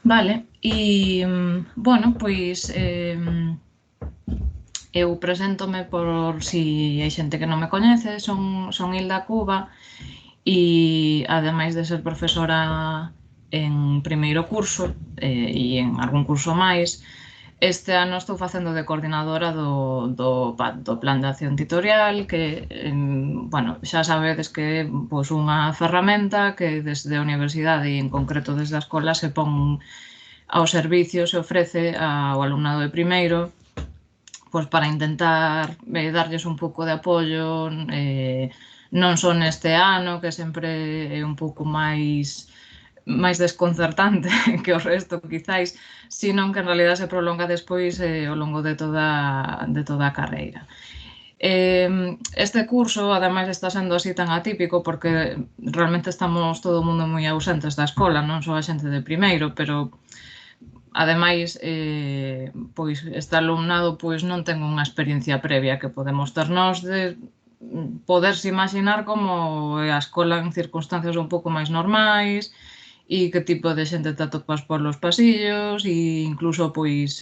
Vale, e, bueno, pois eu preséntome por si hai xente que non me coñece, son Hilda Cuba e ademais de ser profesora en primeiro curso e en algún curso máis, este ano estou facendo de coordinadora do PAT, do Plan de Acción Titorial, que, bueno, xa sabedes que é pois, unha ferramenta que desde a universidade e en concreto desde a escola se pon ao servicio, se ofrece ao alumnado de primeiro pois para intentar darlles un pouco de apoio, non só neste ano, que sempre é un pouco máis desconcertante que o resto, quizáis, sino que en realidad se prolonga despois ao longo de toda a carreira. Este curso, ademais, está sendo así tan atípico porque realmente estamos todo o mundo moi ausentes da escola, non só a xente de primeiro, pero ademais, pois este alumnado pois non ten unha experiencia previa que podemos ter nós de poderse imaginar como é a escola en circunstancias un pouco máis normais e que tipo de xente te atopas polos pasillos e incluso pois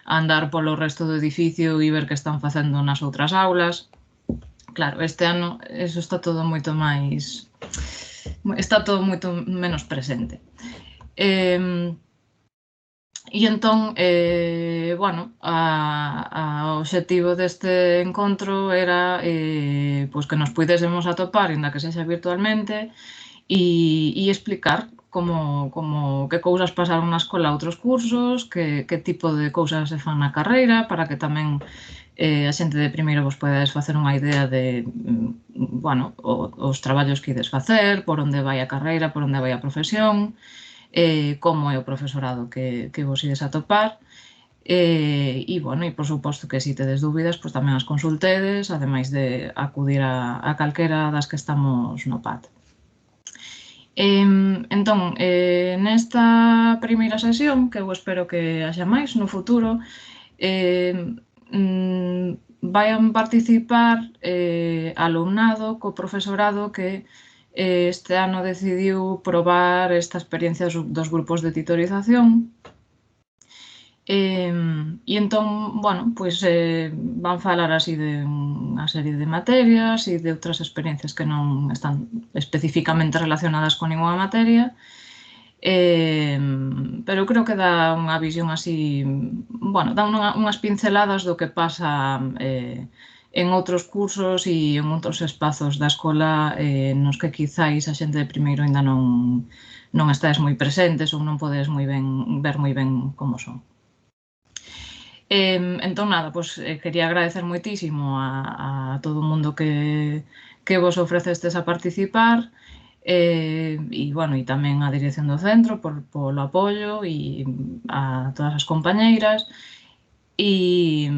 andar polo resto do edificio e ver que están facendo nas outras aulas. Claro, este ano eso está todo moito máis... está todo moito menos presente. E entón, bueno, o obxectivo deste encontro era pois que nos puidésemos atopar, ainda que sexa virtualmente, e explicar que cousas pasaron na escola a outros cursos, que tipo de cousas se fan na carreira, para que tamén a xente de primeiro vos poidades facer unha idea de, bueno, os traballos que ides facer, por onde vai a carreira, por onde vai a profesión, como é o profesorado que vos ides atopar, e, bueno, e por suposto que se tedes dúbidas, pois tamén as consultedes, ademais de acudir a calquera das que estamos no PAT. Entón, nesta primeira sesión, que eu espero que haxa máis no futuro, vayan participar alumnado co profesorado que este ano decidiu probar esta experiencia dos grupos de titorización. E entón, bueno, pois van falar así de unha serie de materias e de outras experiencias que non están especificamente relacionadas con ninguna materia, pero creo que dá unha visión así, bueno, dá unhas pinceladas do que pasa en outros cursos e en outros espazos da escola nos que quizáis a xente de primeiro aínda non estáis moi presentes ou non podes ver moi ben como son. Entón, nada, pois quería agradecer moitísimo a todo o mundo que vos ofrecestes a participar e, bueno, e tamén a dirección do centro polo apoio e a todas as compañeiras e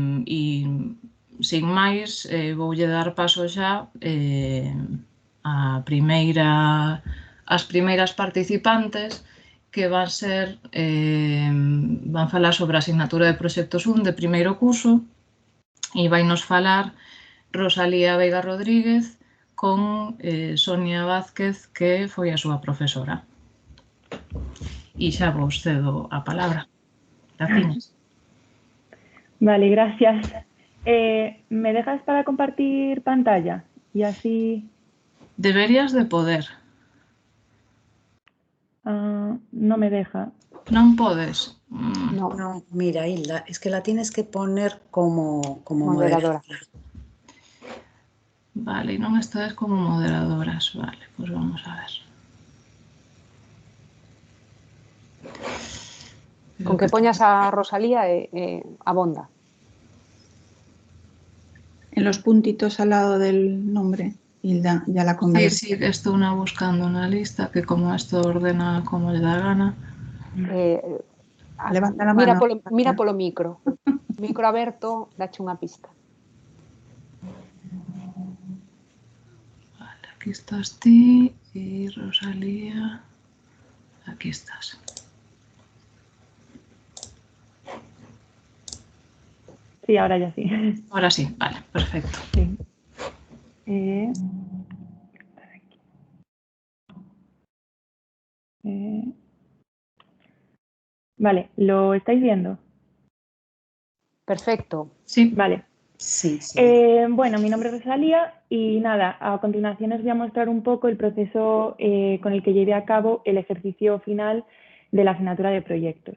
sin máis voulle dar paso xa ás primeiras participantes que van falar sobre a asignatura de Proxectos 1 de primeiro curso e vai nos falar Rosalía Veiga Rodríguez con Sonia Vázquez, que foi a súa profesora. E xa vos cedo a palabra. Gracias. Vale, gracias. ¿Me dejas para compartir pantalla? Y así... Deberías de poder. No me deja. Non podes. No, mira, Hilda, es que la tienes que poner como moderadora. Vale, non estades como moderadoras. Vale, pois vamos a ver. Con que poñas a Rosalía abonda. En los puntitos al lado del nombre, Hilda, ya la conversa. Sí, estou buscando na lista, que como esto ordena como lle dá gana. Levanta la mano. Mira polo micro. Micro aberto, dache unha pista. Vale, aquí estás ti e Rosalía. Aquí estás. Sí, ahora ya sí. Ahora sí, vale, perfecto. Sí. Vale, ¿lo estáis viendo? Perfecto. Sí. Vale. Sí, sí. Bueno, mi nombre es Rosalía y nada, a continuación os voy a mostrar un poco el proceso con el que llevé a cabo el ejercicio final de la asignatura de proyectos.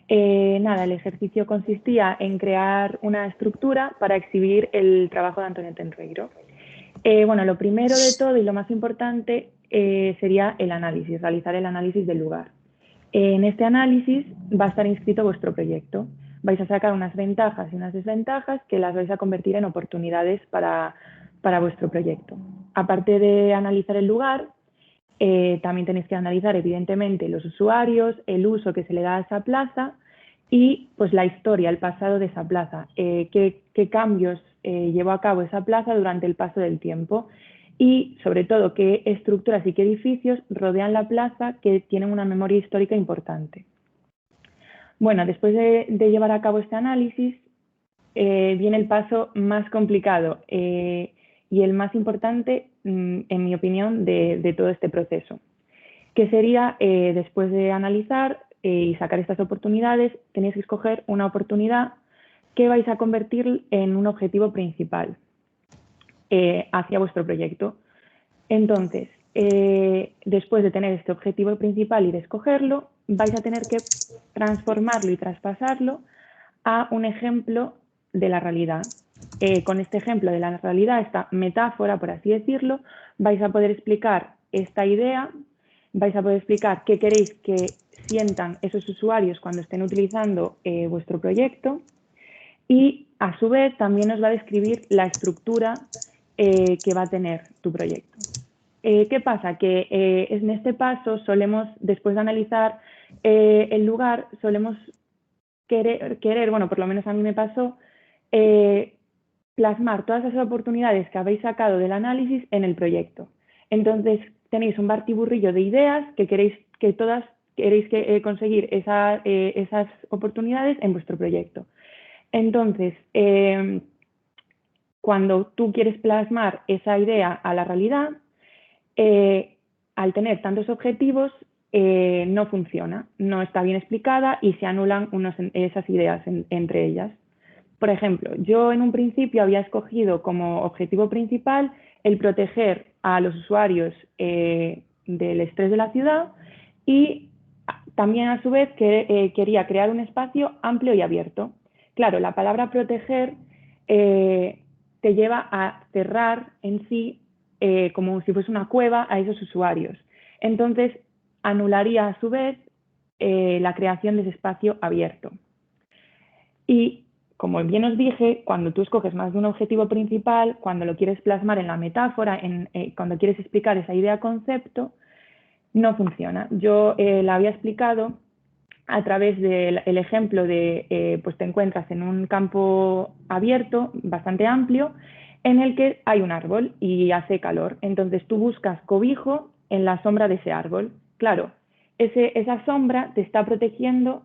Nada, el ejercicio consistía en crear una estructura para exhibir el trabajo de Antonio Tenreiro. Bueno, lo primero de todo y lo más importante sería el análisis, realizar el análisis del lugar. En este análisis va a estar inscrito vuestro proyecto. Vais a sacar unas ventajas y unas desventajas que las vais a convertir en oportunidades para vuestro proyecto. Aparte de analizar el lugar, también tenéis que analizar, evidentemente, los usuarios, el uso que se le da a esa plaza y pues la historia, el pasado de esa plaza, qué cambios llevó a cabo esa plaza durante el paso del tiempo y, sobre todo, qué estructuras y qué edificios rodean la plaza que tienen una memoria histórica importante. Bueno, después de llevar a cabo este análisis, viene el paso más complicado y el más importante, en mi opinión, de todo este proceso, que sería, después de analizar y sacar estas oportunidades, tenéis que escoger una oportunidad que vais a convertir en un objetivo principal hacia vuestro proyecto. Entonces, después de tener este objetivo principal y de escogerlo, vais a tener que transformarlo y traspasarlo a un ejemplo de la realidad. Con este ejemplo de la realidad, esta metáfora, por así decirlo, vais a poder explicar esta idea, vais a poder explicar qué queréis que sientan esos usuarios cuando estén utilizando vuestro proyecto y, a su vez, también os va a describir la estructura que va a tener tu proyecto. ¿Qué pasa? Que en este paso solemos, después de analizar el lugar, solemos querer, bueno, por lo menos a mí me pasó, plasmar todas esas oportunidades que habéis sacado del análisis en el proyecto. Entonces, tenéis un batiburrillo de ideas que queréis que todas queréis conseguir esas oportunidades en vuestro proyecto. Entonces, cuando tú quieres plasmar esa idea a la realidad, al tener tantos objetivos, no funciona, no está bien explicada y se anulan esas ideas entre ellas. Por ejemplo, yo en un principio había escogido como objetivo principal el proteger a los usuarios del estrés de la ciudad y también, a su vez, quería crear un espacio amplio y abierto. Claro, la palabra proteger te lleva a cerrar en sí como si fuese una cueva a esos usuarios. Entonces, anularía a su vez la creación de ese espacio abierto. Y, como bien os dije, cuando tú escoges más de un objetivo principal, cuando lo quieres plasmar en la metáfora, cuando quieres explicar esa idea-concepto, no funciona. Yo la había explicado a través del ejemplo de, pues te encuentras en un campo abierto, bastante amplio, en el que hay un árbol y hace calor. Entonces tú buscas cobijo en la sombra de ese árbol. Claro, esa sombra te está protegiendo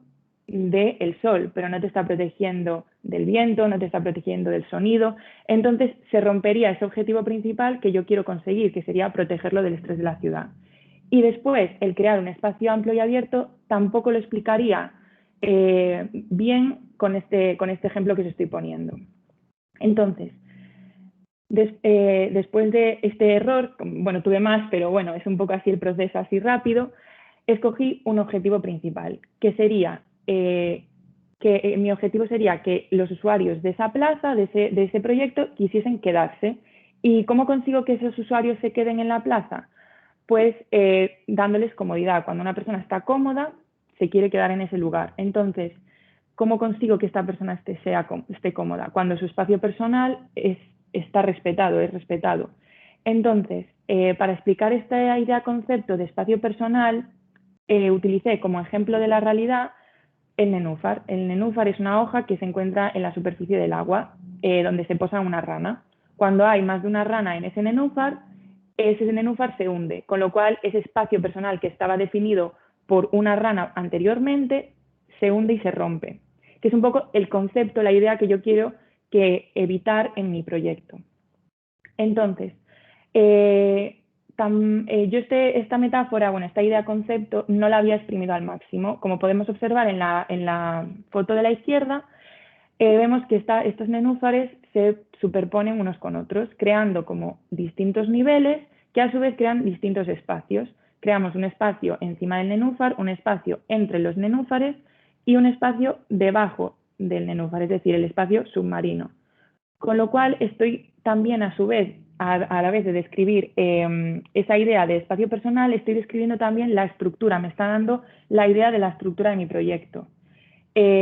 del sol, pero no te está protegiendo del viento, no te está protegiendo del sonido. Entonces se rompería ese objetivo principal que yo quiero conseguir, que sería protegerlo del estrés de la ciudad. Y después, el crear un espacio amplio y abierto tampoco lo explicaría bien con este ejemplo que os estoy poniendo. Entonces, después de este error, bueno, tuve más, pero bueno, es un poco así el proceso, así rápido, escogí un objetivo principal, que sería mi objetivo sería que los usuarios de esa plaza, de ese proyecto, quisiesen quedarse. ¿Y cómo consigo que esos usuarios se queden en la plaza? Pues dándoles comodidad. Cuando una persona está cómoda, se quiere quedar en ese lugar. Entonces, ¿cómo consigo que esta persona esté cómoda? Cuando su espacio personal está respetado, es respetado. Entonces, para explicar esta idea-concepto de espacio personal, utilicé como ejemplo de la realidad el nenúfar. El nenúfar es una hoja que se encuentra en la superficie del agua, donde se posa una rana. Cuando hay más de una rana en ese nenúfar se hunde, con lo cual ese espacio personal que estaba definido por una rana anteriormente se hunde y se rompe, que es un poco el concepto, la idea que yo quiero evitar en mi proyecto. Entonces, yo esta metáfora, bueno, esta idea concepto, no la había exprimido al máximo. Como podemos observar en la foto de la izquierda, vemos que estos nenúfares se superponen unos con otros, creando como distintos niveles que a su vez crean distintos espacios. Creamos un espacio encima del nenúfar, un espacio entre los nenúfares y un espacio debajo del nenúfar, es decir, el espacio submarino. Con lo cual estoy también a su vez, a la vez de describir esa idea de espacio personal, estoy describiendo también la estructura, me está dando la idea de la estructura de mi proyecto.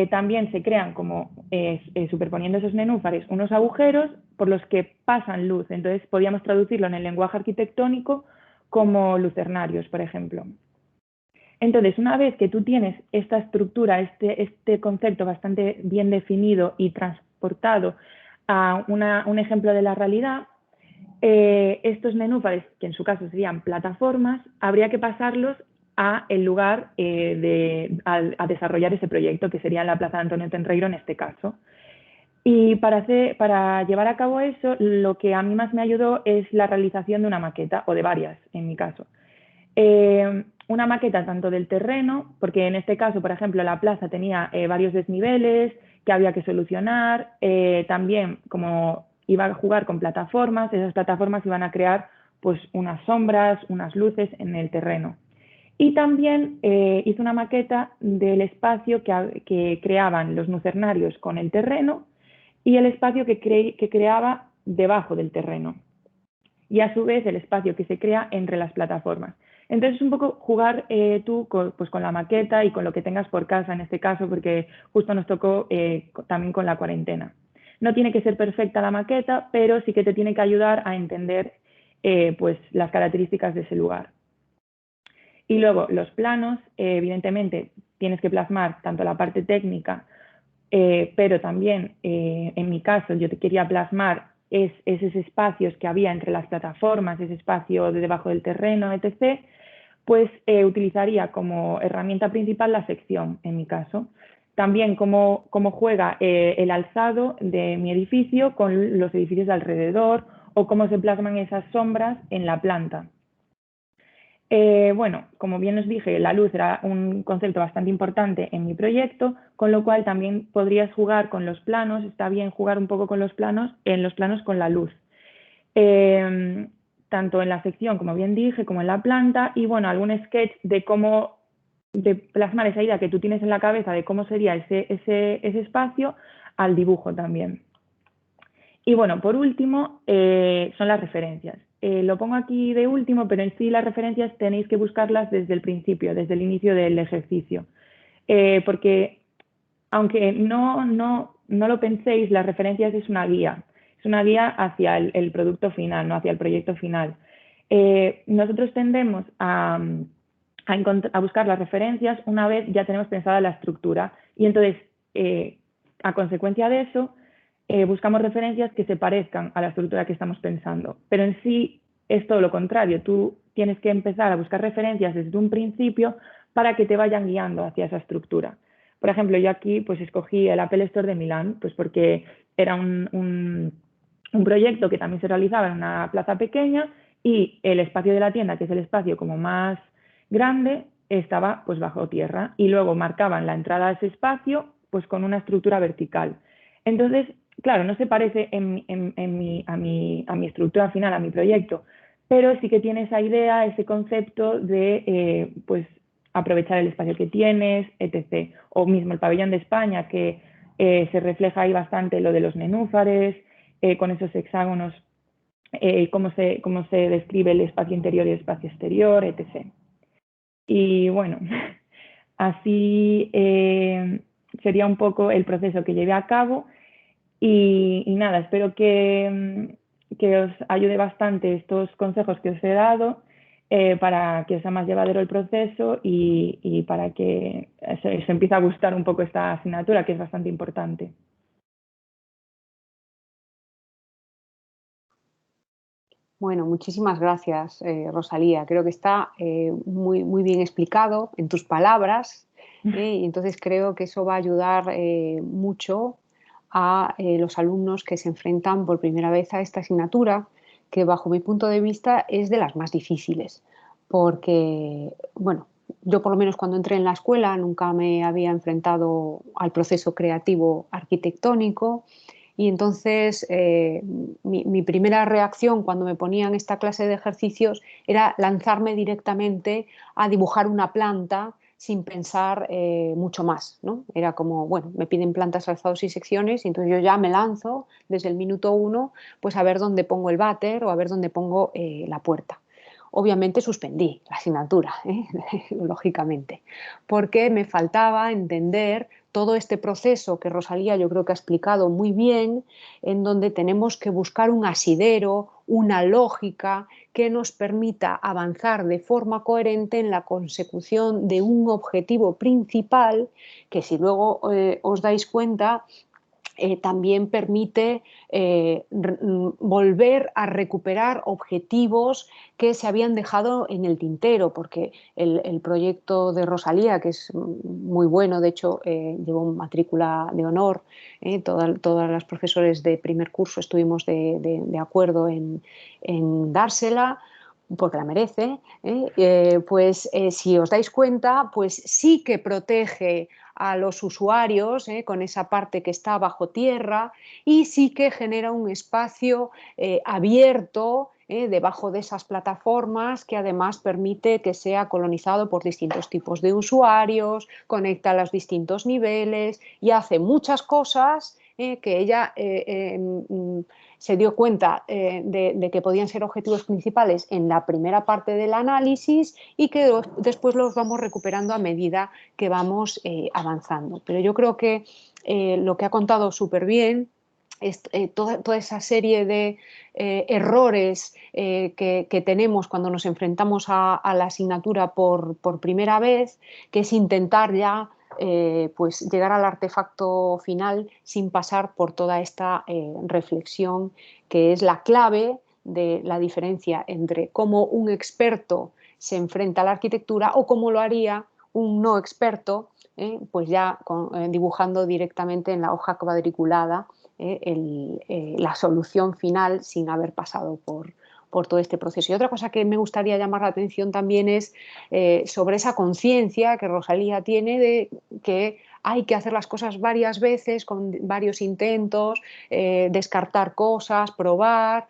También se crean, como superponiendo esos nenúfares, unos agujeros por los que pasan luz. Entonces podríamos traducirlo en el lenguaje arquitectónico como lucernarios, por ejemplo. Entonces, una vez que tú tienes esta estructura, este concepto bastante bien definido y transportado a un ejemplo de la realidad, estos nenúfares, que en su caso serían plataformas, habría que pasarlos a el lugar a desarrollar ese proyecto, que sería en la Plaza de Antonio Tenreiro en este caso. Y para llevar a cabo eso, lo que a mí más me ayudó es la realización de una maqueta, o de varias en mi caso. Una maqueta tanto del terreno, porque en este caso, por ejemplo, la plaza tenía varios desniveles que había que solucionar, también como iba a jugar con plataformas, esas plataformas iban a crear pues unas sombras, unas luces en el terreno. Y también hice una maqueta del espacio que creaban los lucernarios con el terreno y el espacio que creaba debajo del terreno. Y a su vez el espacio que se crea entre las plataformas. Entonces, un poco jugar tú con la maqueta y con lo que tengas por casa en este caso, porque justo nos tocó también con la cuarentena. No tiene que ser perfecta la maqueta, pero sí que te tiene que ayudar a entender pues las características de ese lugar. Y luego los planos, evidentemente tienes que plasmar tanto la parte técnica, pero también en mi caso yo te quería plasmar esos espacios que había entre las plataformas, ese espacio de debajo del terreno, etc., pues utilizaría como herramienta principal la sección, en mi caso. También cómo juega el alzado de mi edificio con los edificios de alrededor o cómo se plasman esas sombras en la planta. Bueno, como bien os dije, la luz era un concepto bastante importante en mi proyecto, con lo cual también podrías jugar con los planos, está bien jugar un poco con los planos, con la luz. Tanto en la sección, como bien dije, como en la planta, y bueno, algún sketch de plasmar esa idea que tú tienes en la cabeza de cómo sería ese espacio al dibujo también. Y bueno, por último, son las referencias. Lo pongo aquí de último, pero en sí las referencias tenéis que buscarlas desde el principio, desde el inicio del ejercicio. Porque aunque no lo penséis, las referencias es una guía hacia el producto final, no hacia el proyecto final. Nosotros tendemos a buscar las referencias una vez ya tenemos pensada la estructura y entonces, a consecuencia de eso, buscamos referencias que se parezcan a la estructura que estamos pensando, pero en sí es todo lo contrario, tú tienes que empezar a buscar referencias desde un principio para que te vayan guiando hacia esa estructura. Por ejemplo, yo aquí pues escogí el Apple Store de Milán, pues porque era un proyecto que también se realizaba en una plaza pequeña y el espacio de la tienda, que es el espacio como más grande, estaba pues bajo tierra y luego marcaban la entrada a ese espacio pues con una estructura vertical. Entonces, claro, no se parece a mi estructura final, a mi proyecto, pero sí que tiene esa idea, ese concepto de pues aprovechar el espacio que tienes, etc. O mismo el pabellón de España, que se refleja ahí bastante lo de los nenúfares, con esos hexágonos, cómo se describe el espacio interior y el espacio exterior, etc. Y bueno, así sería un poco el proceso que llevé a cabo y nada, espero que os ayude bastante estos consejos que os he dado para que sea más llevadero el proceso y para que se empiece a gustar un poco esta asignatura, que es bastante importante. Bueno, muchísimas gracias, Rosalía. Creo que está muy bien explicado en tus palabras, y entonces creo que eso va a ayudar mucho a los alumnos que se enfrentan por primera vez a esta asignatura, que bajo mi punto de vista es de las más difíciles, porque, bueno, yo por lo menos cuando entré en la escuela nunca me había enfrentado al proceso creativo arquitectónico y entonces mi primera reacción cuando me ponían esta clase de ejercicios era lanzarme directamente a dibujar una planta sin pensar mucho más, ¿no? Era como, bueno, me piden plantas, alzados y secciones y entonces yo ya me lanzo desde el minuto 1 pues a ver dónde pongo el váter o a ver dónde pongo la puerta. Obviamente suspendí la asignatura, lógicamente, porque me faltaba entender todo este proceso que Rosalía yo creo que ha explicado muy bien, en donde tenemos que buscar un asidero, una lógica que nos permita avanzar de forma coherente en la consecución de un objetivo principal que, si luego os dais cuenta, también permite volver a recuperar objetivos que se habían dejado en el tintero, porque el proyecto de Rosalía, que es muy bueno, de hecho llevó matrícula de honor, todas las profesores de primer curso estuvimos de acuerdo en dársela, porque la merece, pues si os dais cuenta, pues sí que protege a los usuarios con esa parte que está bajo tierra y sí que genera un espacio abierto debajo de esas plataformas que además permite que sea colonizado por distintos tipos de usuarios, conecta a los distintos niveles y hace muchas cosas que ella se dio cuenta de que podían ser objetivos principales en la primera parte del análisis y que después los vamos recuperando a medida que vamos avanzando. Pero yo creo que lo que ha contado súper bien es toda esa serie de errores que tenemos cuando nos enfrentamos a la asignatura por primera vez, que es intentar ya pues llegar al artefacto final sin pasar por toda esta reflexión que es la clave de la diferencia entre cómo un experto se enfrenta a la arquitectura o cómo lo haría un no experto, pues ya dibujando directamente en la hoja cuadriculada la solución final sin haber pasado por todo este proceso. Y otra cosa que me gustaría llamar la atención también es sobre esa conciencia que Rosalía tiene de que hay que hacer las cosas varias veces, con varios intentos, descartar cosas, probar,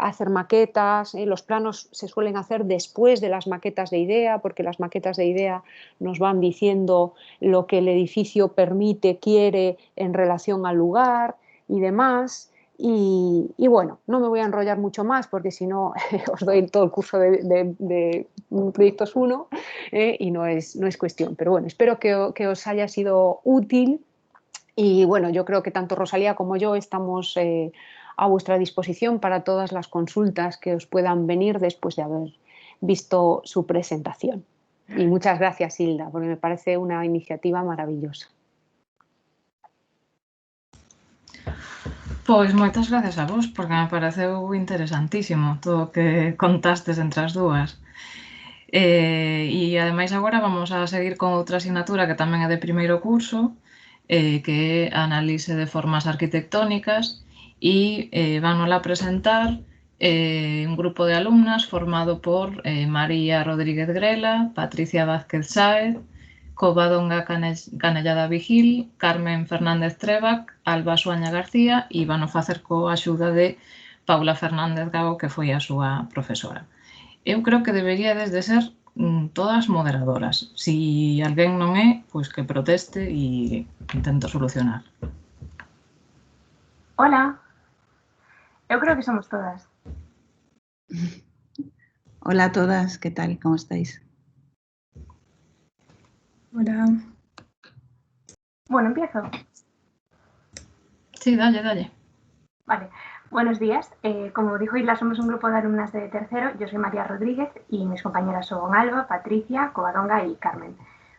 hacer maquetas. Los planos se suelen hacer después de las maquetas de idea, porque las maquetas de idea nos van diciendo lo que el edificio permite, quiere en relación al lugar y demás. Y bueno, no me voy a enrollar mucho más porque si no os doy todo el curso de Proyectos 1 y no es cuestión. Pero bueno, espero que os haya sido útil y bueno, yo creo que tanto Rosalía como yo estamos a vuestra disposición para todas las consultas que os puedan venir después de haber visto su presentación. Y muchas gracias, Hilda, porque me parece una iniciativa maravillosa. Pois moitas gracias a vos, porque me pareceu interesantísimo todo o que contastes entre as dúas. E ademais agora vamos a seguir con outra asignatura que tamén é de primeiro curso, que é a análise de formas arquitectónicas e vanola presentar un grupo de alumnas formado por María Rodríguez Grela, Patricia Vázquez Sáez, Covadonga Canellada Vigil, Carmen Fernández Trebac, Alba Suaña García e van a facer coa axuda de Paula Fernández Gago, que foi a súa profesora. Eu creo que deberíades de ser todas moderadoras. Si alguén non é, pois que proteste e intento solucionar. Hola. Eu creo que somos todas. Hola a todas, ¿qué tal? ¿Cómo estáis? Hola. Bueno, empiezo. Sí, dalle. Vale. Buenos días. Como dijo Isla, somos un grupo de alumnas de tercero. Yo soy María Rodríguez y mis compañeras son Alba, Patricia, Covadonga y Carmen.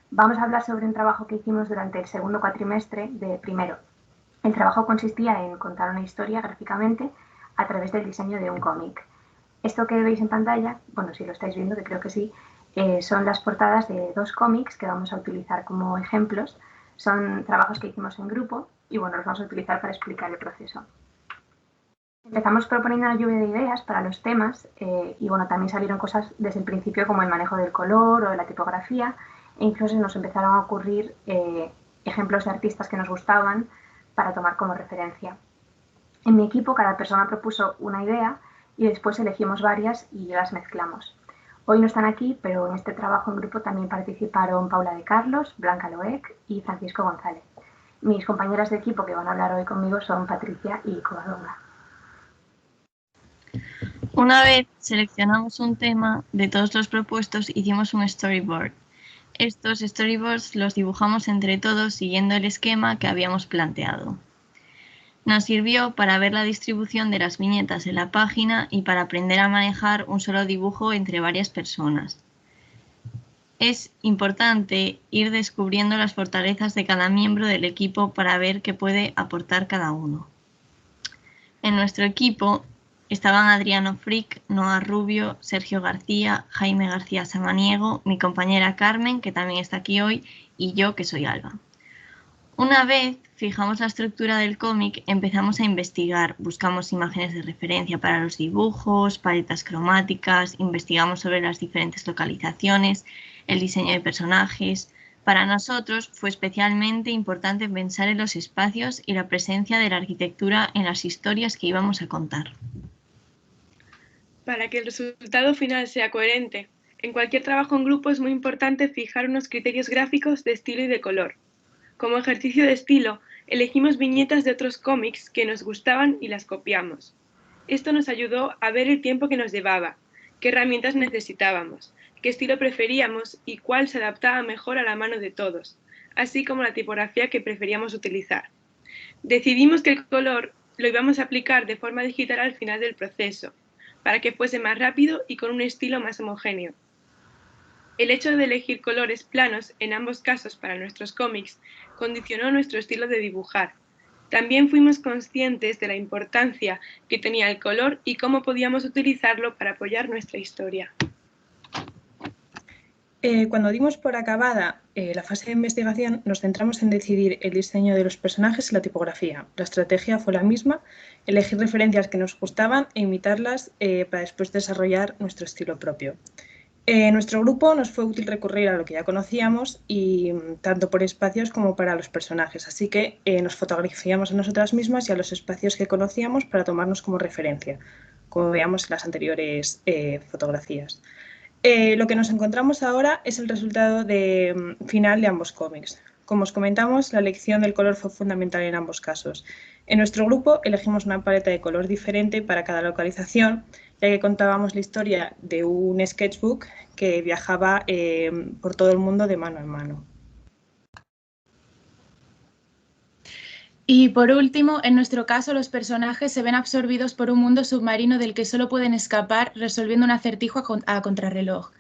Vamos a hablar sobre un trabajo que hicimos durante el segundo cuatrimestre de primero. El trabajo consistía en contar una historia gráficamente a través del diseño de un cómic. Esto que veis en pantalla, bueno, si lo estáis viendo, que creo que sí, son las portadas de 2 cómics que vamos a utilizar como ejemplos. Son trabajos que hicimos en grupo y bueno, los vamos a utilizar para explicar el proceso. Empezamos proponiendo una lluvia de ideas para los temas y bueno, también salieron cosas desde el principio como el manejo del color o de la tipografía e incluso nos empezaron a ocurrir ejemplos de artistas que nos gustaban para tomar como referencia. En mi equipo cada persona propuso una idea y después elegimos varias y las mezclamos. Hoy no están aquí, pero en este trabajo en grupo también participaron Paula de Carlos, Blanca Loec y Francisco González. Mis compañeras de equipo que van a hablar hoy conmigo son Patricia y Covadonga. Una vez seleccionamos un tema, de todos los propuestos hicimos un storyboard. Estos storyboards los dibujamos entre todos siguiendo el esquema que habíamos planteado. Nos sirvió para ver la distribución de las viñetas en la página y para aprender a manejar un solo dibujo entre varias personas. Es importante ir descubriendo las fortalezas de cada miembro del equipo para ver qué puede aportar cada uno. En nuestro equipo estaban Adriano Frick, Noa Rubio, Sergio García, Jaime García Samaniego, mi compañera Carmen, que también está aquí hoy, y yo, que soy Alba. Una vez fijamos la estructura del cómic, empezamos a investigar, buscamos imágenes de referencia para los dibujos, paletas cromáticas, investigamos sobre las diferentes localizaciones, el diseño de personajes. Para nosotros fue especialmente importante pensar en los espacios y la presencia de la arquitectura en las historias que íbamos a contar. Para que el resultado final sea coherente, en cualquier trabajo en grupo es muy importante fijar unos criterios gráficos de estilo y de color. Como ejercicio de estilo, elegimos viñetas de otros cómics que nos gustaban y las copiamos. Esto nos ayudó a ver el tiempo que nos llevaba, qué herramientas necesitábamos, qué estilo preferíamos y cuál se adaptaba mejor a la mano de todos, así como la tipografía que preferíamos utilizar. Decidimos que el color lo íbamos a aplicar de forma digital al final del proceso, para que fuese más rápido y con un estilo más homogéneo. El hecho de elegir colores planos en ambos casos para nuestros cómics condicionó nuestro estilo de dibujar. También fuimos conscientes de la importancia que tenía el color y cómo podíamos utilizarlo para apoyar nuestra historia. Cuando dimos por acabada la fase de investigación, nos centramos en decidir el diseño de los personajes y la tipografía. La estrategia fue la misma, elegir referencias que nos gustaban e imitarlas para después desarrollar nuestro estilo propio. En nuestro grupo nos fue útil recurrir a lo que ya conocíamos, y tanto por espacios como para los personajes, así que nos fotografiamos a nosotras mismas y a los espacios que conocíamos para tomarnos como referencia, como veíamos en las anteriores fotografías. Lo que nos encontramos ahora es el resultado final de ambos cómics. Como os comentamos, la elección del color fue fundamental en ambos casos. En nuestro grupo elegimos una paleta de color diferente para cada localización, ya que contábamos la historia de un sketchbook que viajaba por todo el mundo de mano en mano. Y por último, en nuestro caso, los personajes se ven absorbidos por un mundo submarino del que solo pueden escapar resolviendo un acertijo a contrarreloj.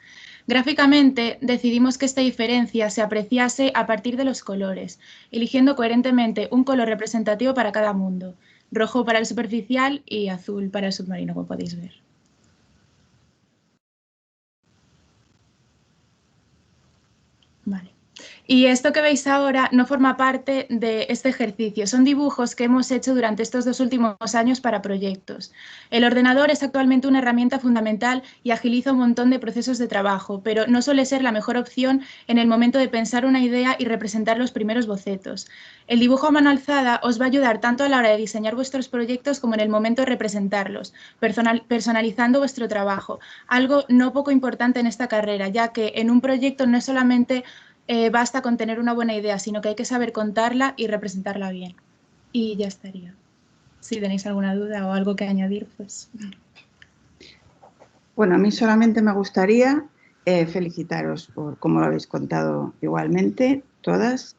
Gráficamente, decidimos que esta diferencia se apreciase a partir de los colores, eligiendo coherentemente un color representativo para cada mundo, rojo para el superficial y azul para el submarino, como podéis ver. Vale. Y esto que veis ahora no forma parte de este ejercicio, son dibujos que hemos hecho durante estos 2 últimos años para proyectos. El ordenador es actualmente una herramienta fundamental y agiliza un montón de procesos de trabajo, pero no suele ser la mejor opción en el momento de pensar una idea y representar los primeros bocetos. El dibujo a mano alzada os va a ayudar tanto a la hora de diseñar vuestros proyectos como en el momento de representarlos, personalizando vuestro trabajo, algo no poco importante en esta carrera, ya que en un proyecto no es solamente basta con tener una buena idea, sino que hay que saber contarla y representarla bien. Y ya estaría. Si tenéis alguna duda o algo que añadir, pues... Bueno, a mí solamente me gustaría felicitaros por cómo lo habéis contado igualmente, todas,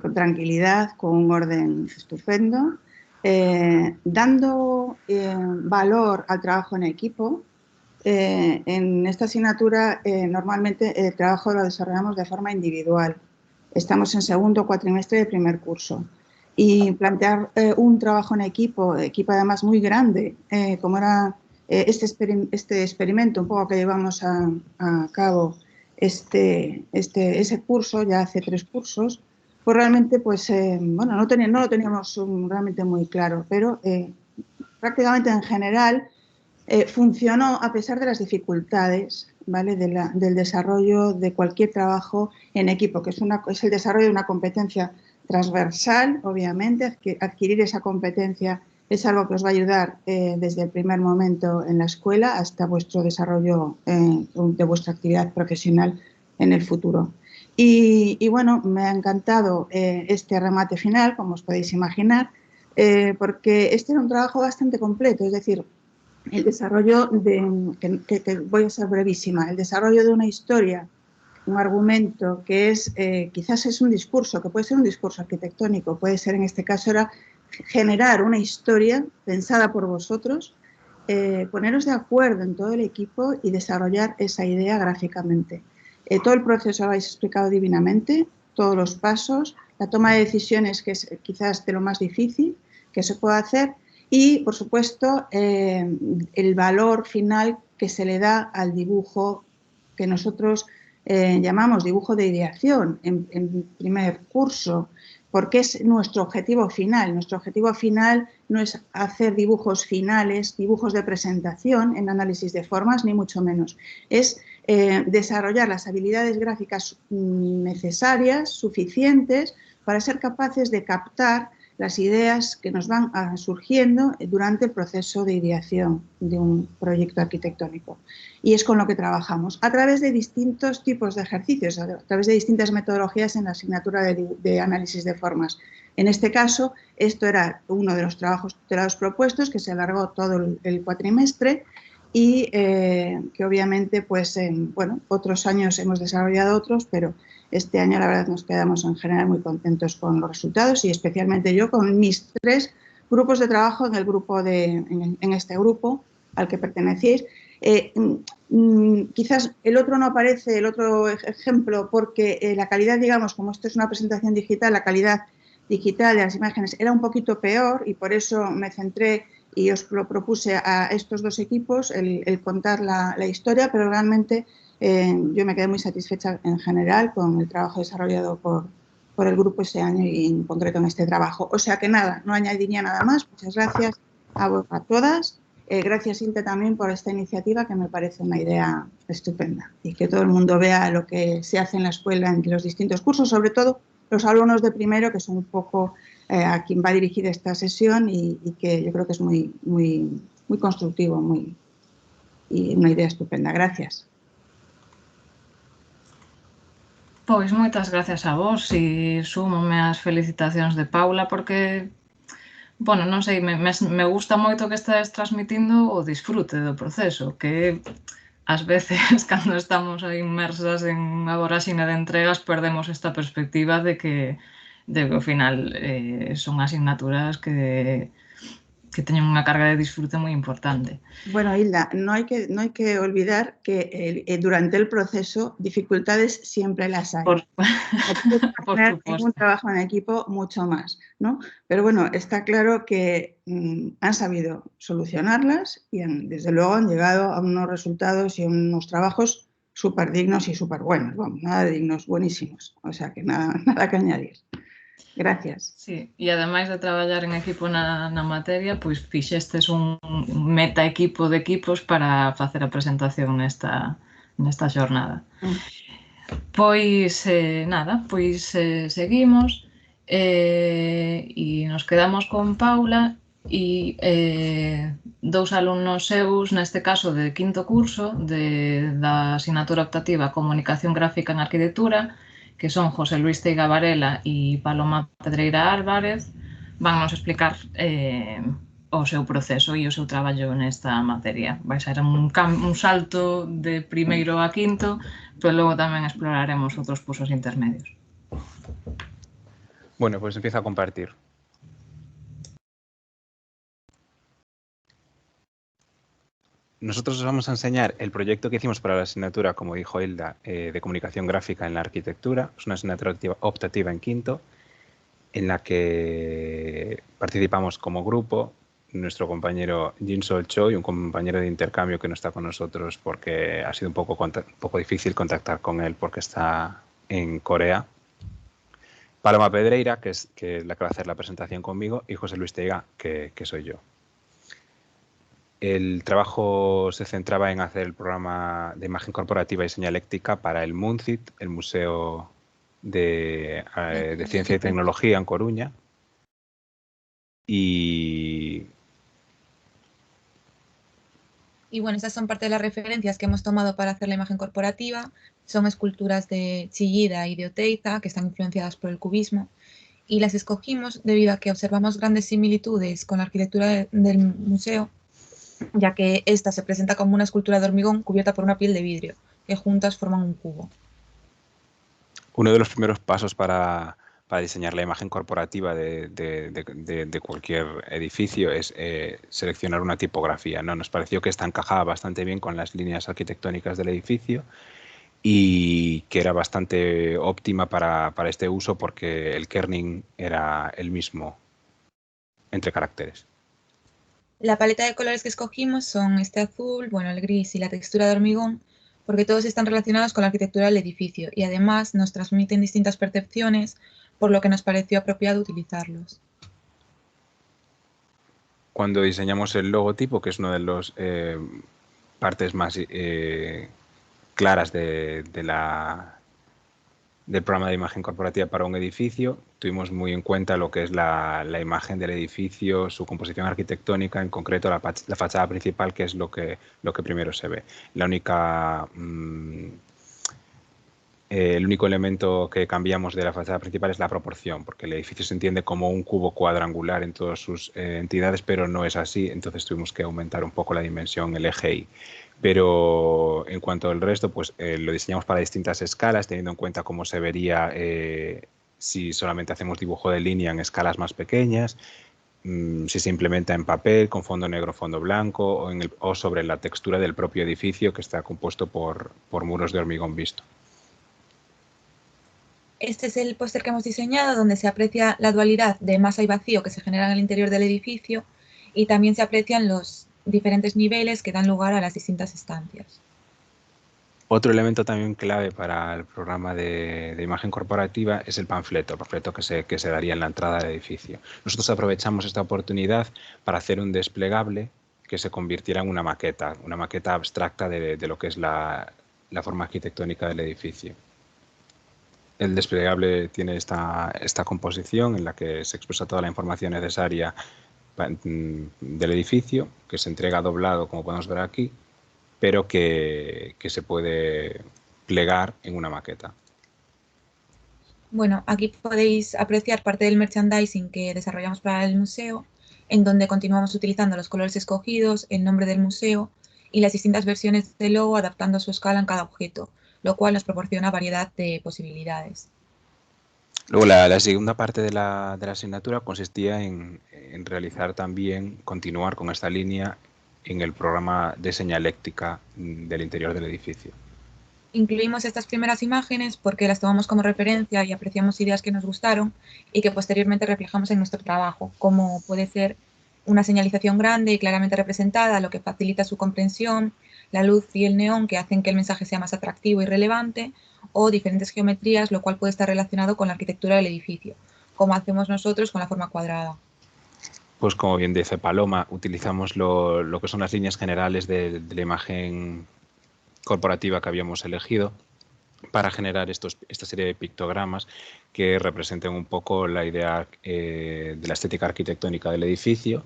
con tranquilidad, con un orden estupendo, dando valor al trabajo en equipo. En esta asignatura normalmente el trabajo lo desarrollamos de forma individual. Estamos en segundo cuatrimestre de primer curso y plantear un trabajo en equipo además muy grande, como era este experimento un poco que llevamos a cabo ese curso, ya hace 3 cursos, pues realmente pues, bueno, no lo teníamos realmente muy claro, pero prácticamente en general, funcionó a pesar de las dificultades, ¿vale? Del desarrollo de cualquier trabajo en equipo, que es el desarrollo de una competencia transversal, obviamente. Adquirir esa competencia es algo que os va a ayudar desde el primer momento en la escuela hasta vuestro desarrollo de vuestra actividad profesional en el futuro. Y bueno, me ha encantado este remate final, como os podéis imaginar, porque este era un trabajo bastante completo, es decir, el desarrollo que voy a ser brevísima, el desarrollo de una historia, un argumento que es, quizás es un discurso, que puede ser un discurso arquitectónico, puede ser, en este caso era generar una historia pensada por vosotros, poneros de acuerdo en todo el equipo y desarrollar esa idea gráficamente. Todo el proceso lo habéis explicado divinamente, todos los pasos, la toma de decisiones, que es quizás de lo más difícil que se puede hacer, y, por supuesto, el valor final que se le da al dibujo que nosotros llamamos dibujo de ideación en primer curso, porque es nuestro objetivo final. Nuestro objetivo final no es hacer dibujos finales, dibujos de presentación en análisis de formas, ni mucho menos. Es desarrollar las habilidades gráficas necesarias, suficientes, para ser capaces de captar las ideas que nos van surgiendo durante el proceso de ideación de un proyecto arquitectónico. Y es con lo que trabajamos, a través de distintos tipos de ejercicios, a través de distintas metodologías en la asignatura de análisis de formas. En este caso, esto era uno de los trabajos tutelados propuestos, que se alargó todo el cuatrimestre, y que obviamente, pues, bueno, otros años hemos desarrollado otros, pero este año la verdad nos quedamos en general muy contentos con los resultados, y especialmente yo con mis 3 grupos de trabajo en este grupo al que pertenecéis. Quizás el otro no aparece, el otro ejemplo, porque la calidad, digamos, como esto es una presentación digital, la calidad digital de las imágenes era un poquito peor, y por eso me centré y os lo propuse a estos 2 equipos el contar la historia, pero realmente yo me quedé muy satisfecha en general con el trabajo desarrollado por el grupo ese año, y en concreto en este trabajo. O sea que nada, no añadiría nada más. Muchas gracias a todas. Gracias, Inte, también por esta iniciativa, que me parece una idea estupenda, y que todo el mundo vea lo que se hace en la escuela en los distintos cursos, sobre todo los alumnos de primero, que son un poco a quien va a dirigir esta sesión, y que yo creo que es muy, muy, muy constructivo y una idea estupenda. Gracias. Pois moitas gracias a vos, e súmome as felicitacións de Paula, porque, bueno, non sei, me gusta moito que estés transmitindo o disfrute do proceso, que ás veces, cando estamos aí inmersas en a voraxina de entregas, perdemos esta perspectiva de que ao final son asignaturas que teñen unha carga de disfrute moi importante. Bueno, Hilda, no hay que olvidar que durante el proceso dificultades siempre las hay. Por supuesto. Un trabajo en equipo mucho más, ¿no? Pero bueno, está claro que han sabido solucionarlas, y desde luego han llegado a unos resultados y unos trabajos súper dignos y súper buenos. Vamos, nada de dignos, buenísimos. O sea que nada que añadir. Gracias. Sí, e ademais de traballar en equipo na materia, pois fixestes un meta equipo de equipos para facer a presentación nesta xornada. Pois nada, pois seguimos e nos quedamos con Paula e 2 alumnos seus, neste caso de quinto curso da asignatura optativa Comunicación Gráfica en Arquitectura, que son José Luis Teiga Varela e Paloma Pedreira Álvarez, vannos explicar o seu proceso e o seu traballo nesta materia. Vai ser un salto de primeiro a quinto, pero logo tamén exploraremos outros cursos intermedios. Bueno, pues empiezo a compartir. Nosotros os vamos a enseñar el proyecto que hicimos para la asignatura, como dijo Hilda, de Comunicación Gráfica en la Arquitectura. Es una asignatura optativa en quinto, en la que participamos como grupo nuestro compañero Jin Sol Cho y un compañero de intercambio que no está con nosotros porque ha sido un poco difícil contactar con él porque está en Corea. Paloma Pedreira, que es la que va a hacer la presentación conmigo, y José Luis Teiga, que soy yo. El trabajo se centraba en hacer el programa de imagen corporativa y señaléctica para el MUNCIT, el Museo de Ciencia y Tecnología en Coruña. Y bueno, esas son parte de las referencias que hemos tomado para hacer la imagen corporativa. Son esculturas de Chillida y de Oteiza, que están influenciadas por el cubismo. Y las escogimos debido a que observamos grandes similitudes con la arquitectura del museo, ya que esta se presenta como una escultura de hormigón cubierta por una piel de vidrio, que juntas forman un cubo. Uno de los primeros pasos para diseñar la imagen corporativa de cualquier edificio es seleccionar una tipografía, ¿no? Nos pareció que esta encajaba bastante bien con las líneas arquitectónicas del edificio y que era bastante óptima para este uso porque el kerning era el mismo entre caracteres. La paleta de colores que escogimos son este azul, bueno, el gris y la textura de hormigón, porque todos están relacionados con la arquitectura del edificio y además nos transmiten distintas percepciones, por lo que nos pareció apropiado utilizarlos. Cuando diseñamos el logotipo, que es una de las partes más claras del programa de imagen corporativa para un edificio, tuvimos muy en cuenta lo que es la imagen del edificio, su composición arquitectónica, en concreto la fachada principal, que es lo que primero se ve. El único elemento que cambiamos de la fachada principal es la proporción, porque el edificio se entiende como un cubo cuadrangular en todas sus entidades, pero no es así, entonces tuvimos que aumentar un poco la dimensión, el eje Y. Pero en cuanto al resto, pues lo diseñamos para distintas escalas, teniendo en cuenta cómo se vería si solamente hacemos dibujo de línea en escalas más pequeñas, si se implementa en papel, con fondo negro, fondo blanco, o sobre la textura del propio edificio, que está compuesto por muros de hormigón visto. Este es el póster que hemos diseñado, donde se aprecia la dualidad de masa y vacío que se genera en el interior del edificio y también se aprecian los diferentes niveles que dan lugar a las distintas estancias. Otro elemento también clave para el programa de imagen corporativa es el panfleto que se daría en la entrada del edificio. Nosotros aprovechamos esta oportunidad para hacer un desplegable que se convirtiera en una maqueta abstracta de lo que es la forma arquitectónica del edificio. El desplegable tiene esta composición en la que se expresa toda la información necesaria del edificio, que se entrega doblado, como podemos ver aquí, pero que se puede plegar en una maqueta. Bueno, aquí podéis apreciar parte del merchandising que desarrollamos para el museo, en donde continuamos utilizando los colores escogidos, el nombre del museo y las distintas versiones del logo adaptando a su escala en cada objeto, lo cual nos proporciona variedad de posibilidades. Luego la segunda parte de la asignatura consistía en realizar también, continuar con esta línea en el programa de señaléctica del interior del edificio. Incluimos estas primeras imágenes porque las tomamos como referencia y apreciamos ideas que nos gustaron y que posteriormente reflejamos en nuestro trabajo, como puede ser una señalización grande y claramente representada, lo que facilita su comprensión, la luz y el neón que hacen que el mensaje sea más atractivo y relevante, o diferentes geometrías, lo cual puede estar relacionado con la arquitectura del edificio, como hacemos nosotros con la forma cuadrada. Pues como bien dice Paloma, utilizamos lo que son las líneas generales de la imagen corporativa que habíamos elegido para generar esta serie de pictogramas que representen un poco la idea de la estética arquitectónica del edificio,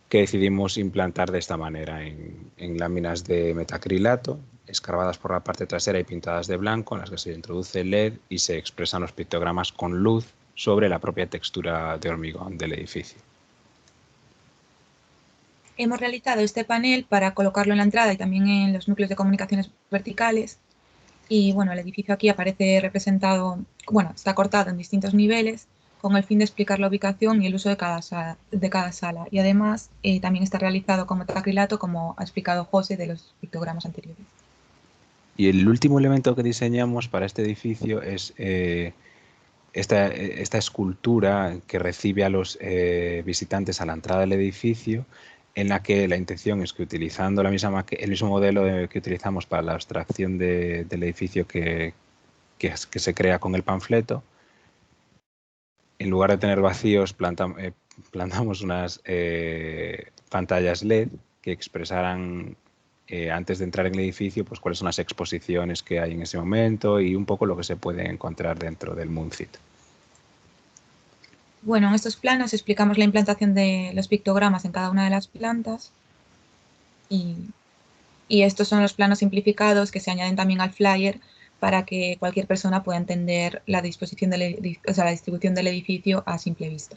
que decidimos implantar de esta manera en láminas de metacrilato, escarbadas por la parte trasera y pintadas de blanco, en las que se introduce LED y se expresan los pictogramas con luz sobre la propia textura de hormigón del edificio. Hemos realizado este panel para colocarlo en la entrada y también en los núcleos de comunicaciones verticales. Y bueno, el edificio aquí aparece representado, bueno, está cortado en distintos niveles con el fin de explicar la ubicación y el uso de cada sala. Y además también está realizado con metacrilato, como ha explicado José de los pictogramas anteriores. Y el último elemento que diseñamos para este edificio es esta escultura que recibe a los visitantes a la entrada del edificio, en la que la intención es que utilizando el mismo modelo que utilizamos para la abstracción del edificio que se crea con el panfleto, en lugar de tener vacíos plantamos unas pantallas LED que expresaran antes de entrar en el edificio pues cuáles son las exposiciones que hay en ese momento y un poco lo que se puede encontrar dentro del MUNCIT. Bueno, en estos planos explicamos la implantación de los pictogramas en cada una de las plantas y estos son los planos simplificados que se añaden también al flyer para que cualquier persona pueda entender la distribución del edificio a simple vista.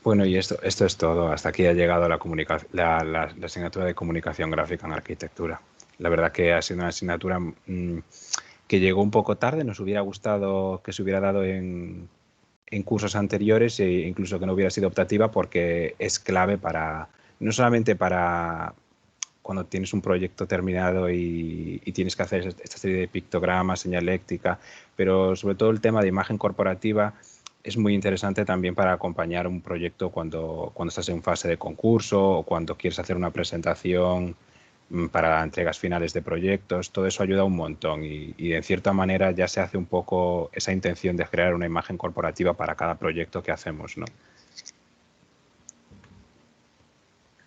Bueno, y esto es todo. Hasta aquí ha llegado la asignatura de comunicación gráfica en arquitectura. La verdad que ha sido una asignatura que llegó un poco tarde. Nos hubiera gustado que se hubiera dado en cursos anteriores e incluso que no hubiera sido optativa, porque es clave para, no solamente para cuando tienes un proyecto terminado y tienes que hacer esta serie de pictogramas, señaléctica, pero sobre todo el tema de imagen corporativa es muy interesante también para acompañar un proyecto cuando estás en fase de concurso o cuando quieres hacer una presentación para entregas finales de proyectos. Todo eso ayuda un montón y en cierta manera ya se hace un poco esa intención de crear una imagen corporativa para cada proyecto que hacemos, ¿no?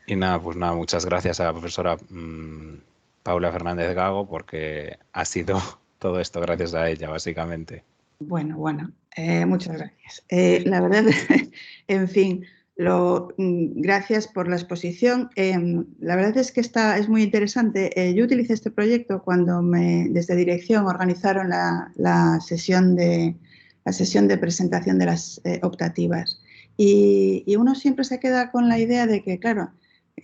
Y nada, pues nada, muchas gracias a la profesora Paula Fernández Gago, porque ha sido todo esto gracias a ella, básicamente. Bueno, muchas gracias. La verdad, en fin, gracias por la exposición. La verdad es que es muy interesante. Yo utilicé este proyecto cuando desde dirección organizaron la sesión de presentación de las optativas. Y uno siempre se queda con la idea de que, claro,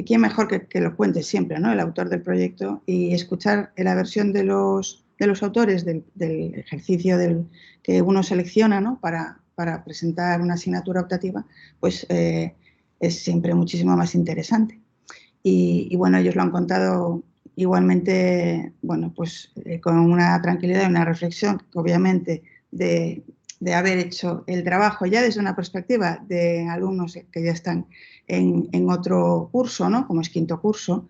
¿quién mejor que lo cuente siempre, ¿no? El autor del proyecto, y escuchar la versión de los autores del ejercicio que uno selecciona, ¿no? para presentar una asignatura optativa, pues es siempre muchísimo más interesante. Y bueno, ellos lo han contado igualmente, bueno, pues con una tranquilidad y una reflexión, obviamente, de haber hecho el trabajo ya desde una perspectiva de alumnos que ya están en otro curso, ¿no? Como es quinto curso.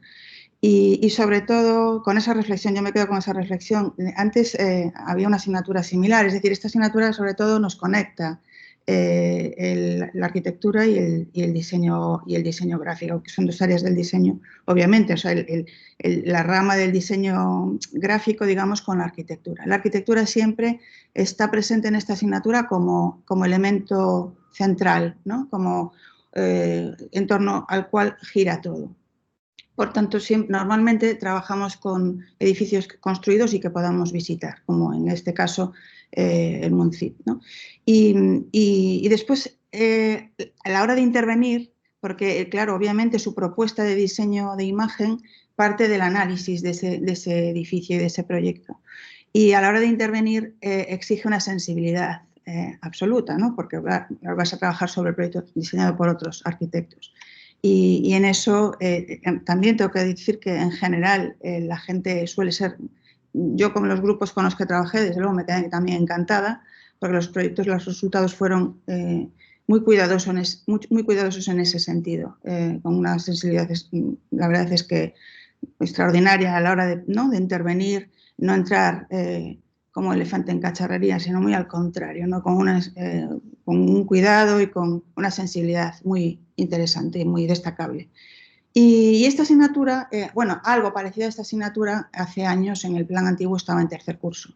Y sobre todo con esa reflexión, yo me quedo con esa reflexión. Antes había una asignatura similar, es decir, esta asignatura sobre todo nos conecta la arquitectura y el diseño gráfico, que son dos áreas del diseño, obviamente, o sea, la rama del diseño gráfico, digamos, con la arquitectura. La arquitectura siempre está presente en esta asignatura como elemento central, ¿no? Como en torno al cual gira todo. Por tanto, normalmente trabajamos con edificios construidos y que podamos visitar, como en este caso el MUNCIT, ¿no? Y después, a la hora de intervenir, porque claro, obviamente su propuesta de diseño de imagen parte del análisis de ese edificio y de ese proyecto. Y a la hora de intervenir exige una sensibilidad absoluta, ¿no? Porque vas a trabajar sobre el proyecto diseñado por otros arquitectos. Y en eso también tengo que decir que en general la gente suele ser, yo como los grupos con los que trabajé, desde luego me quedé también encantada, porque los proyectos, los resultados fueron muy cuidadosos en ese sentido, con una sensibilidad, la verdad es que extraordinaria a la hora de intervenir, no entrar como elefante en cacharrería, sino muy al contrario, ¿no? Con un cuidado y con una sensibilidad muy interesante y muy destacable. Y esta asignatura, bueno, algo parecido a esta asignatura hace años en el plan antiguo estaba en tercer curso.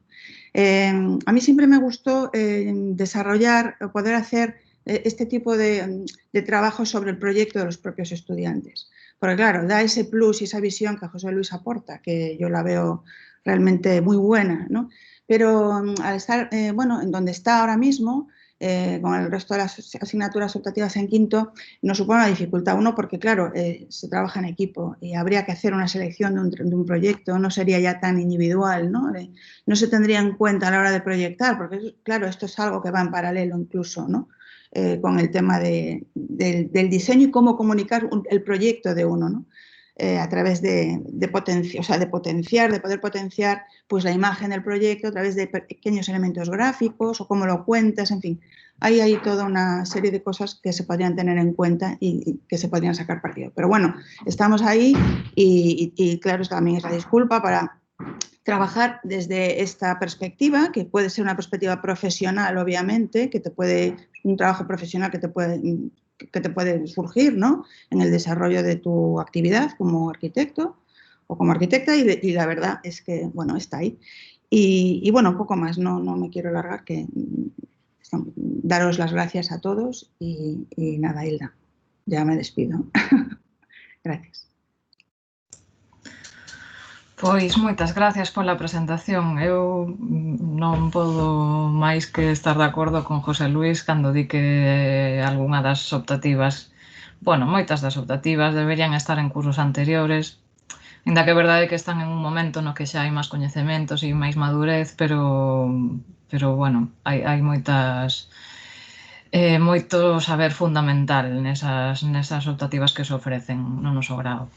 A mí siempre me gustó desarrollar o poder hacer este tipo de trabajo sobre el proyecto de los propios estudiantes. Porque claro, da ese plus y esa visión que José Luis aporta, que yo la veo realmente muy buena, ¿no? Pero al estar, bueno, en donde está ahora mismo, con el resto de las asignaturas optativas en quinto, nos supone una dificultad. Uno, porque claro, se trabaja en equipo y habría que hacer una selección de un proyecto, no sería ya tan individual, ¿no? No se tendría en cuenta a la hora de proyectar, porque claro, esto es algo que va en paralelo incluso, ¿no? Con el tema del diseño y cómo comunicar el proyecto de uno, ¿no? A través de poder potenciar pues, la imagen del proyecto a través de pequeños elementos gráficos o cómo lo cuentas, en fin. Hay toda una serie de cosas que se podrían tener en cuenta y que se podrían sacar partido. Pero bueno, estamos ahí y claro, también es la disculpa para trabajar desde esta perspectiva, que puede ser una perspectiva profesional, obviamente, un trabajo profesional que que te pueden surgir, ¿no?, en el desarrollo de tu actividad como arquitecto o como arquitecta, y la verdad es que, bueno, está ahí. Y bueno, poco más, no me quiero alargar, que daros las gracias a todos y nada, Hilda, ya me despido. Gracias. Pois moitas gracias pola presentación. Eu non podo máis que estar de acordo con José Luis cando di que algunha das optativas, bueno, moitas das optativas deberían estar en cursos anteriores, ainda que é verdade que están en un momento no que xa hai máis coñecementos e máis madurez, pero bueno, hai moitas moito saber fundamental nesas optativas que se ofrecen no noso grado.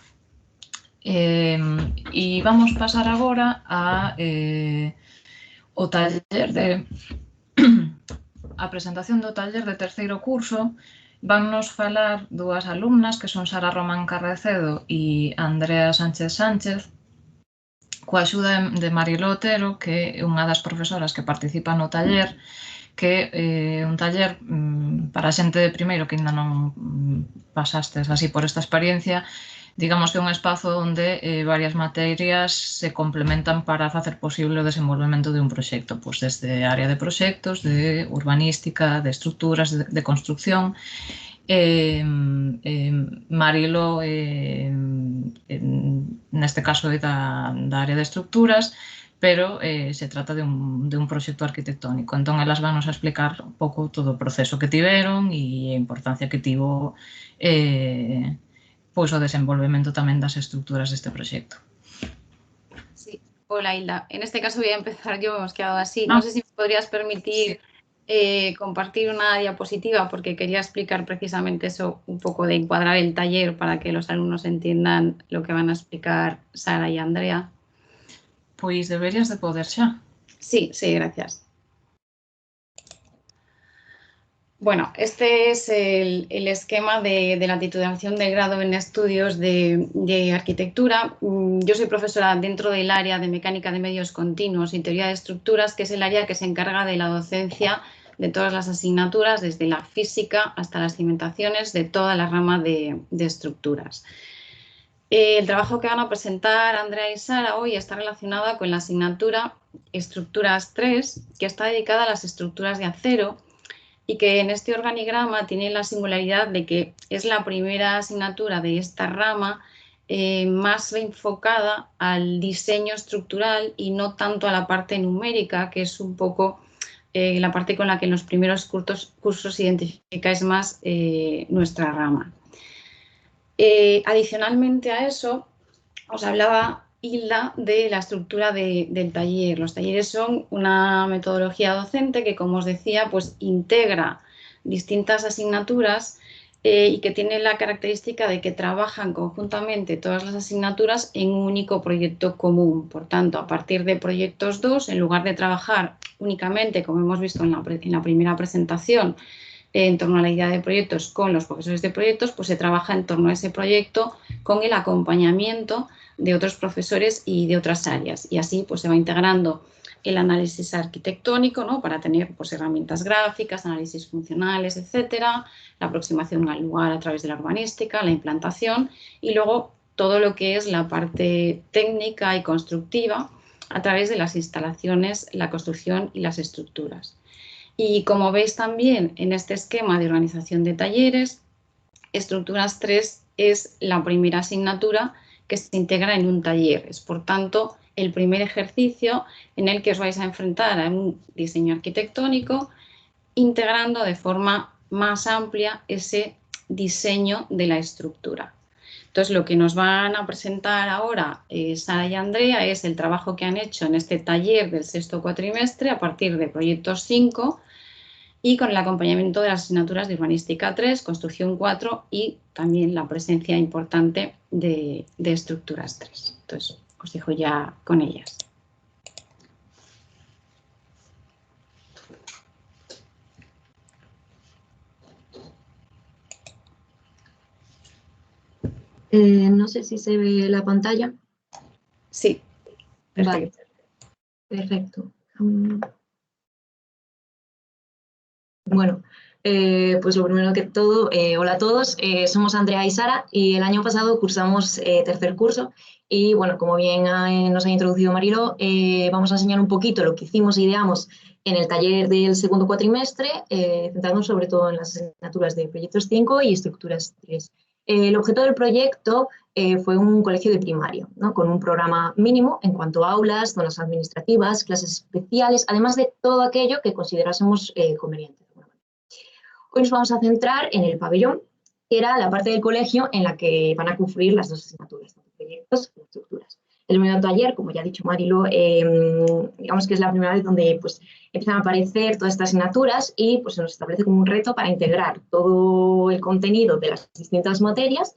E vamos pasar agora ao taller de a presentación do taller de terceiro curso. Vannos falar dúas alumnas que son Sara Román Carrecedo e Andrea Sánchez Sánchez, coa axuda de Mariló Otero, que é unha das profesoras que participa no taller, que é un taller para xente de primeiro que ainda non pasastes así por esta experiencia. Digamos que é un espazo onde varias materias se complementan para facer posible o desenvolvemento de un proxecto, pois desde área de proxectos, de urbanística, de estruturas, de construcción. Marilo, neste caso, é da área de estruturas, pero se trata de un proxecto arquitectónico. Entón, elas vanos a explicar un pouco todo o proceso que tiveron e a importancia que tivo pois o desenvolvemento tamén das estruturas deste proxecto. Sí, hola Hilda. En este caso voy a empezar yo, hemos quedado así. No sé si me podrías permitir compartir una diapositiva, porque quería explicar precisamente eso, un poco de encuadrar el taller para que los alumnos entiendan lo que van a explicar Sara y Andrea. Pois deberías de poder xa. Sí, gracias. Bueno, este es el esquema de la titulación del grado en estudios de arquitectura. Yo soy profesora dentro del área de mecánica de medios continuos y teoría de estructuras, que es el área que se encarga de la docencia de todas las asignaturas, desde la física hasta las cimentaciones, de toda la rama de estructuras. El trabajo que van a presentar Andrea y Sara hoy está relacionado con la asignatura Estructuras 3, que está dedicada a las estructuras de acero, y que en este organigrama tiene la singularidad de que es la primera asignatura de esta rama más enfocada al diseño estructural y no tanto a la parte numérica, que es un poco la parte con la que en los primeros cursos identificáis más nuestra rama. Adicionalmente a eso, os hablaba Hilda de la estructura del taller. Los talleres son una metodología docente que, como os decía, pues integra distintas asignaturas y que tiene la característica de que trabajan conjuntamente todas las asignaturas en un único proyecto común. Por tanto, a partir de proyectos 2, en lugar de trabajar únicamente, como hemos visto en la primera presentación, en torno a la idea de proyectos con los profesores de proyectos, pues se trabaja en torno a ese proyecto con el acompañamiento de otros profesores y de otras áreas. Y así pues se va integrando el análisis arquitectónico, ¿no?, para tener pues herramientas gráficas, análisis funcionales, etcétera, la aproximación al lugar a través de la urbanística, la implantación y luego todo lo que es la parte técnica y constructiva a través de las instalaciones, la construcción y las estructuras. Y como veis también en este esquema de organización de talleres, Estructuras 3 es la primera asignatura que se integra en un taller. Es, por tanto, el primer ejercicio en el que os vais a enfrentar a un diseño arquitectónico, integrando de forma más amplia ese diseño de la estructura. Entonces, lo que nos van a presentar ahora Sara y Andrea es el trabajo que han hecho en este taller del sexto cuatrimestre a partir de proyectos 5 y con el acompañamiento de las asignaturas de urbanística 3, construcción 4 y también la presencia importante de estructuras 3. Entonces, os dejo ya con ellas. No sé si se ve la pantalla. Sí, perfecto. Vale, perfecto. Bueno, Pues lo primero que todo, hola a todos, somos Andrea y Sara y el año pasado cursamos tercer curso y bueno, como bien nos ha introducido Marilo, vamos a enseñar un poquito lo que hicimos e ideamos en el taller del segundo cuatrimestre, centrándonos sobre todo en las asignaturas de proyectos 5 y estructuras 3. El objeto del proyecto fue un colegio de primaria, ¿no? Con un programa mínimo en cuanto a aulas, zonas administrativas, clases especiales, además de todo aquello que considerásemos conveniente. Hoy nos vamos a centrar en el pabellón, que era la parte del colegio en la que van a confluir las dos asignaturas, tanto proyectos como estructuras. El primer taller, como ya ha dicho Marilo, digamos que es la primera vez donde pues, empiezan a aparecer todas estas asignaturas y pues, se nos establece como un reto para integrar todo el contenido de las distintas materias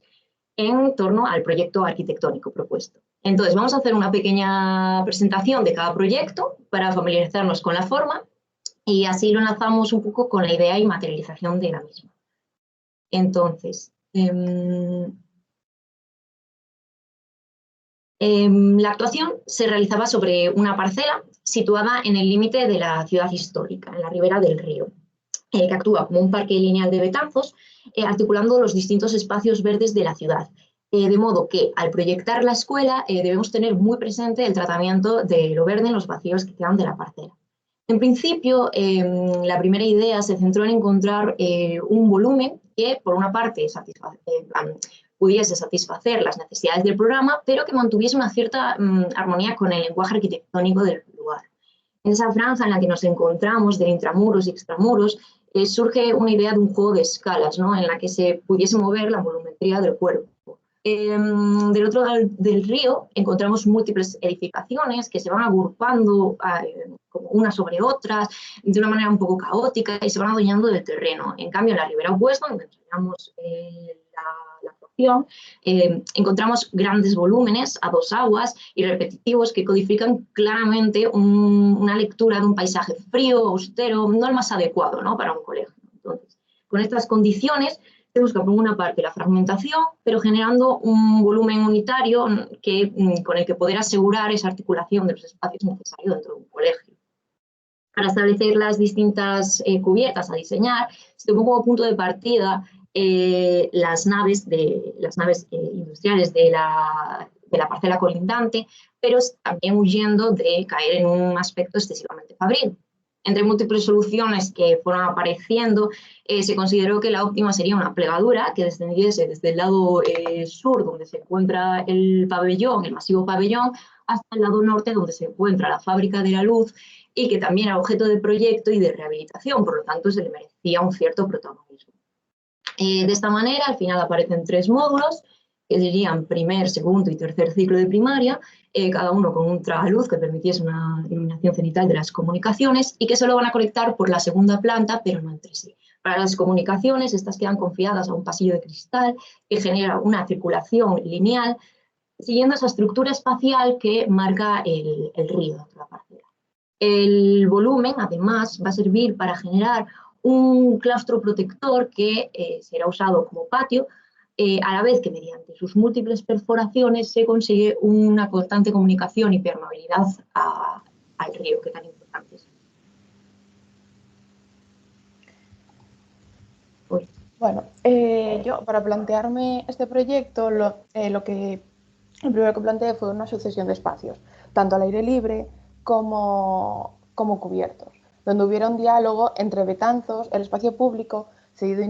en torno al proyecto arquitectónico propuesto. Entonces, vamos a hacer una pequeña presentación de cada proyecto para familiarizarnos con la forma y así lo enlazamos un poco con la idea y materialización de la misma. Entonces, la actuación se realizaba sobre una parcela situada en el límite de la ciudad histórica, en la ribera del río, que actúa como un parque lineal de Betanzos, articulando los distintos espacios verdes de la ciudad. De modo que al proyectar la escuela debemos tener muy presente el tratamiento de lo verde en los vacíos que quedan de la parcela. En principio, la primera idea se centró en encontrar un volumen que, por una parte, pudiese satisfacer las necesidades del programa, pero que mantuviese una cierta armonía con el lenguaje arquitectónico del lugar. En esa franja en la que nos encontramos, de intramuros y extramuros, surge una idea de un juego de escalas, ¿no? En la que se pudiese mover la volumetría del cuerpo. Del otro lado del río encontramos múltiples edificaciones que se van agrupando como unas sobre otras de una manera un poco caótica y se van adueñando del terreno. En cambio, en la ribera opuesta, donde enseñamos la actuación, encontramos grandes volúmenes a dos aguas y repetitivos que codifican claramente una lectura de un paisaje frío, austero, no el más adecuado, ¿no? Para un colegio. Entonces, con estas condiciones, se busca por una parte la fragmentación, pero generando un volumen unitario con el que poder asegurar esa articulación de los espacios necesarios dentro de un colegio. Para establecer las distintas cubiertas a diseñar, se tomó como punto de partida las naves industriales de la parcela colindante, pero también huyendo de caer en un aspecto excesivamente fabril. Entre múltiples soluciones que fueron apareciendo, se consideró que la óptima sería una plegadura que descendiese desde el lado sur, donde se encuentra el pabellón, el masivo pabellón, hasta el lado norte, donde se encuentra la fábrica de la luz, y que también era objeto de proyecto y de rehabilitación, por lo tanto se le merecía un cierto protagonismo. De esta manera, al final aparecen 3 módulos, que serían primer, segundo y tercer ciclo de primaria, cada uno con un tragaluz que permitiese una iluminación cenital de las comunicaciones y que solo van a conectar por la segunda planta, pero no entre sí. Para las comunicaciones, estas quedan confiadas a un pasillo de cristal que genera una circulación lineal, siguiendo esa estructura espacial que marca el río dentro de la parcela. El volumen, además, va a servir para generar un claustro protector que será usado como patio, a la vez que mediante sus múltiples perforaciones se consigue una constante comunicación y permeabilidad al río, que tan importante es. Bueno, yo para plantearme este proyecto, el primero que planteé fue una sucesión de espacios, tanto al aire libre como cubiertos, donde hubiera un diálogo entre Betanzos, el espacio público, seguido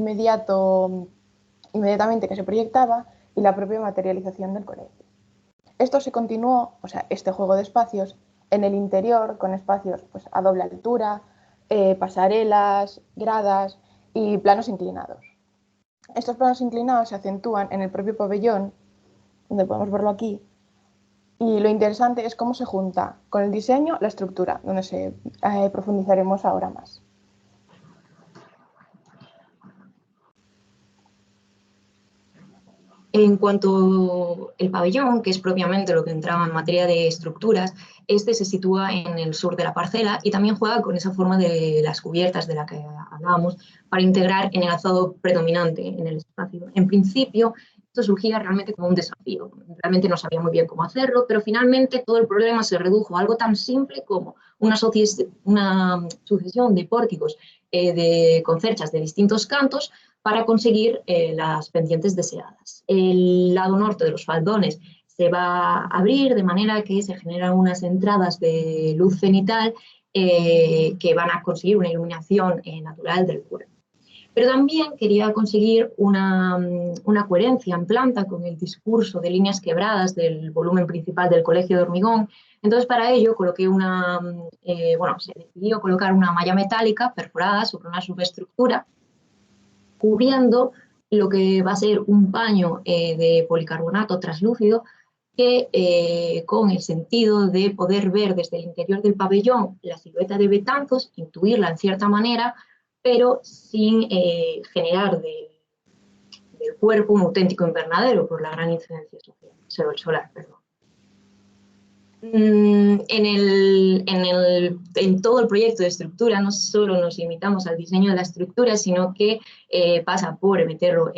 inmediatamente que se proyectaba, y la propia materialización del colegio. Esto se continuó, o sea, este juego de espacios, en el interior, con espacios pues, a doble altura, pasarelas, gradas y planos inclinados. Estos planos inclinados se acentúan en el propio pabellón, donde podemos verlo aquí, y lo interesante es cómo se junta con el diseño la estructura, donde profundizaremos ahora más. En cuanto al pabellón, que es propiamente lo que entraba en materia de estructuras, este se sitúa en el sur de la parcela y también juega con esa forma de las cubiertas de la que hablábamos para integrar en el alzado predominante en el espacio. En principio, esto surgía realmente como un desafío. Realmente no sabía muy bien cómo hacerlo, pero finalmente todo el problema se redujo a algo tan simple como una sucesión de pórticos de concerchas de distintos cantos para conseguir las pendientes deseadas. El lado norte de los faldones se va a abrir de manera que se generan unas entradas de luz cenital que van a conseguir una iluminación natural del cuerpo. Pero también quería conseguir una coherencia en planta con el discurso de líneas quebradas del volumen principal del Colegio de Hormigón. Entonces, para ello, se decidió colocar una malla metálica perforada sobre una subestructura, cubriendo lo que va a ser un paño de policarbonato translúcido que, con el sentido de poder ver desde el interior del pabellón la silueta de Betanzos, intuirla en cierta manera, pero sin generar del cuerpo un auténtico invernadero por la gran incidencia solar. En todo el proyecto de estructura no solo nos limitamos al diseño de la estructura, sino que pasa por meterlo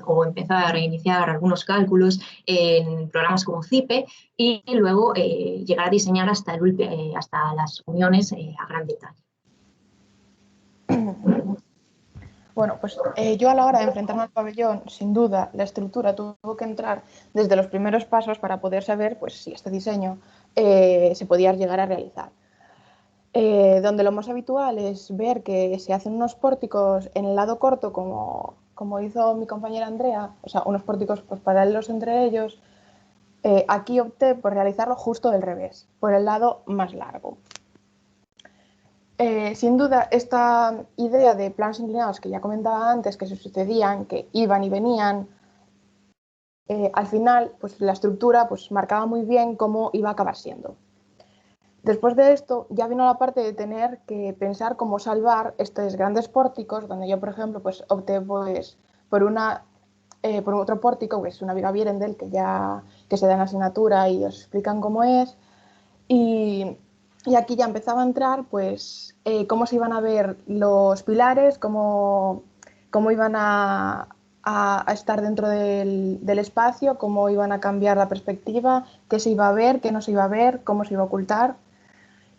o empezar a iniciar algunos cálculos en programas como CIPE y luego llegar a diseñar hasta las uniones a gran detalle. Bueno, pues yo a la hora de enfrentarme al pabellón, sin duda, la estructura tuvo que entrar desde los primeros pasos para poder saber pues, si este diseño se podía llegar a realizar. Donde lo más habitual es ver que se hacen unos pórticos en el lado corto, como hizo mi compañera Andrea, o sea, unos pórticos pues, paralelos entre ellos. Aquí opté por realizarlo justo del revés, por el lado más largo. Sin duda, esta idea de planos inclinados que ya comentaba antes, que se sucedían, que iban y venían, al final pues, la estructura pues, marcaba muy bien cómo iba a acabar siendo. Después de esto ya vino la parte de tener que pensar cómo salvar estos grandes pórticos, donde yo, por ejemplo, pues, opté pues, por otro pórtico, que es una viga Vierendel, que se da en la asignatura y os explican cómo es. Y aquí ya empezaba a entrar pues, cómo se iban a ver los pilares, cómo iban a estar dentro del espacio, cómo iban a cambiar la perspectiva, qué se iba a ver, qué no se iba a ver, cómo se iba a ocultar.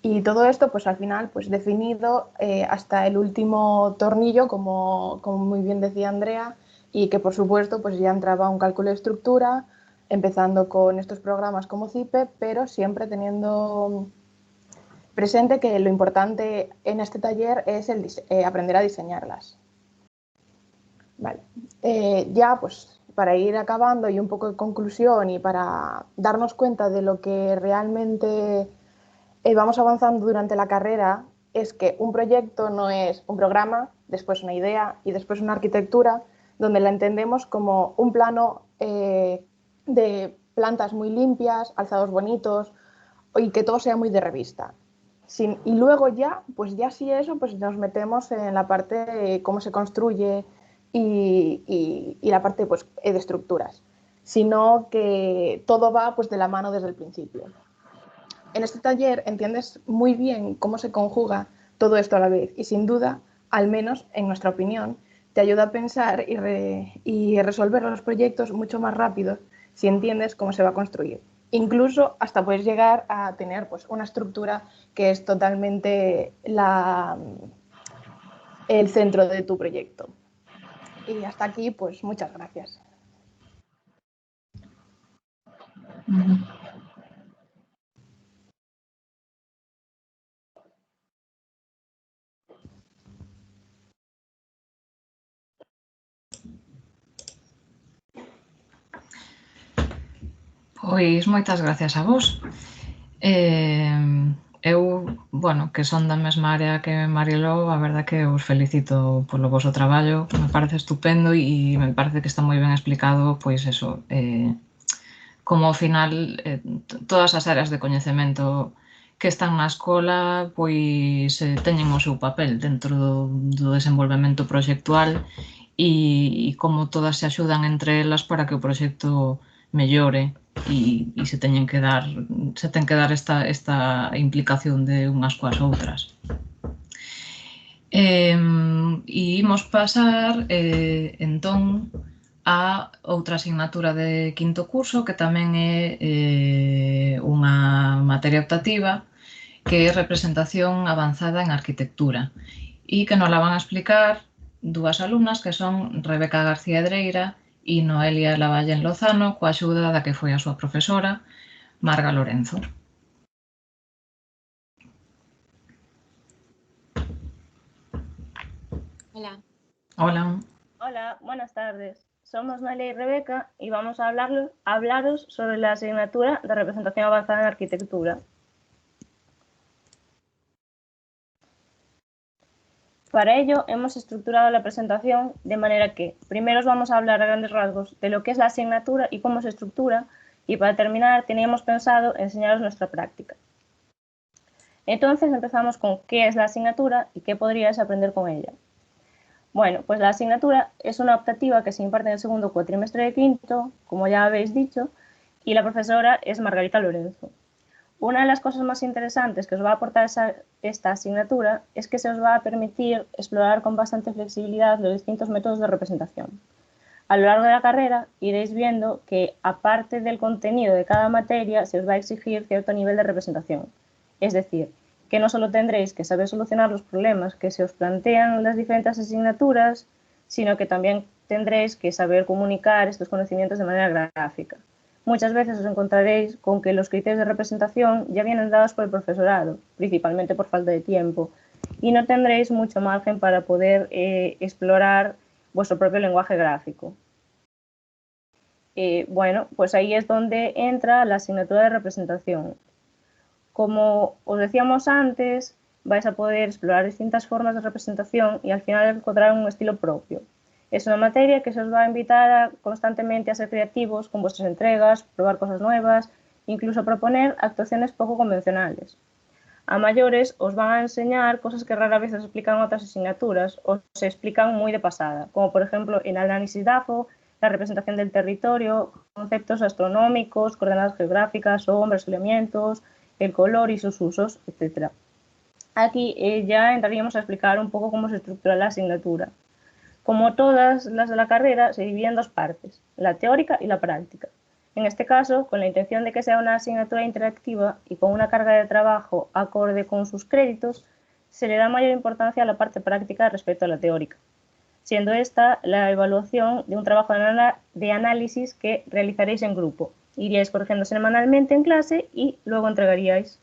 Y todo esto pues, al final pues, definido hasta el último tornillo, como muy bien decía Andrea, y que por supuesto pues, ya entraba un cálculo de estructura, empezando con estos programas como CIPE, pero siempre teniendo presente que lo importante en este taller es aprender a diseñarlas. Vale. Ya pues para ir acabando y un poco de conclusión y para darnos cuenta de lo que realmente vamos avanzando durante la carrera, es que un proyecto no es un programa, después una idea y después una arquitectura, donde la entendemos como un plano de plantas muy limpias, alzados bonitos y que todo sea muy de revista. Y luego ya, pues ya sí eso, pues nos metemos en la parte de cómo se construye y la parte pues, de estructuras, sino que todo va pues, de la mano desde el principio. En este taller entiendes muy bien cómo se conjuga todo esto a la vez y sin duda, al menos en nuestra opinión, te ayuda a pensar y resolver los proyectos mucho más rápido si entiendes cómo se va a construir. Incluso hasta puedes llegar a tener pues, una estructura que es totalmente el centro de tu proyecto. Y hasta aquí, pues muchas gracias. Pois moitas gracias a vos. Eu, bueno, que son da mesma área que Mariló, a verdad que os felicito polo voso traballo, me parece estupendo e me parece que está moi ben explicado, pois eso, como ao final todas as áreas de coñecemento que están na escola pois teñen o seu papel dentro do desenvolvemento proxectual e como todas se axudan entre elas para que o proxecto mellore e se ten que dar esta implicación de unhas coas outras. E imos pasar entón a outra asignatura de quinto curso que tamén é unha materia optativa que é representación avanzada en arquitectura e que nos la van a explicar dúas alumnas que son Rebeca García Edreira e Noelia Lavallén Lozano, coa axuda da que foi a súa profesora, Marga Lorenzo. Hola. Hola. Hola, buenas tardes. Somos Noelia y Rebeca y vamos a hablaros sobre la asignatura de representación avanzada en arquitectura. Para ello hemos estructurado la presentación de manera que primero os vamos a hablar a grandes rasgos de lo que es la asignatura y cómo se estructura, y para terminar teníamos pensado enseñaros nuestra práctica. Entonces empezamos con qué es la asignatura y qué podrías aprender con ella. Bueno, pues la asignatura es una optativa que se imparte en el segundo cuatrimestre de quinto, como ya habéis dicho, y la profesora es Margarita Lorenzo. Una de las cosas más interesantes que os va a aportar esta asignatura es que se os va a permitir explorar con bastante flexibilidad los distintos métodos de representación. A lo largo de la carrera iréis viendo que, aparte del contenido de cada materia, se os va a exigir cierto nivel de representación. Es decir, que no solo tendréis que saber solucionar los problemas que se os plantean las diferentes asignaturas, sino que también tendréis que saber comunicar estos conocimientos de manera gráfica. Muchas veces os encontraréis con que los criterios de representación ya vienen dados por el profesorado, principalmente por falta de tiempo, y no tendréis mucho margen para poder explorar vuestro propio lenguaje gráfico. Bueno, pues ahí es donde entra la asignatura de representación. Como os decíamos antes, vais a poder explorar distintas formas de representación y al final encontrar un estilo propio. Es una materia que se os va a invitar constantemente a ser creativos con vuestras entregas, probar cosas nuevas, incluso proponer actuaciones poco convencionales. A mayores os van a enseñar cosas que rara vez os explican en otras asignaturas o se explican muy de pasada, como por ejemplo el análisis DAFO, la representación del territorio, conceptos astronómicos, coordenadas geográficas, sombras, elementos, el color y sus usos, etc. Aquí ya entraríamos a explicar un poco cómo se estructura la asignatura. Como todas las de la carrera, se divide en dos partes, la teórica y la práctica. En este caso, con la intención de que sea una asignatura interactiva y con una carga de trabajo acorde con sus créditos, se le da mayor importancia a la parte práctica respecto a la teórica, siendo esta la evaluación de un trabajo de análisis que realizaréis en grupo. Iríais corrigiendo semanalmente en clase y luego entregaríais.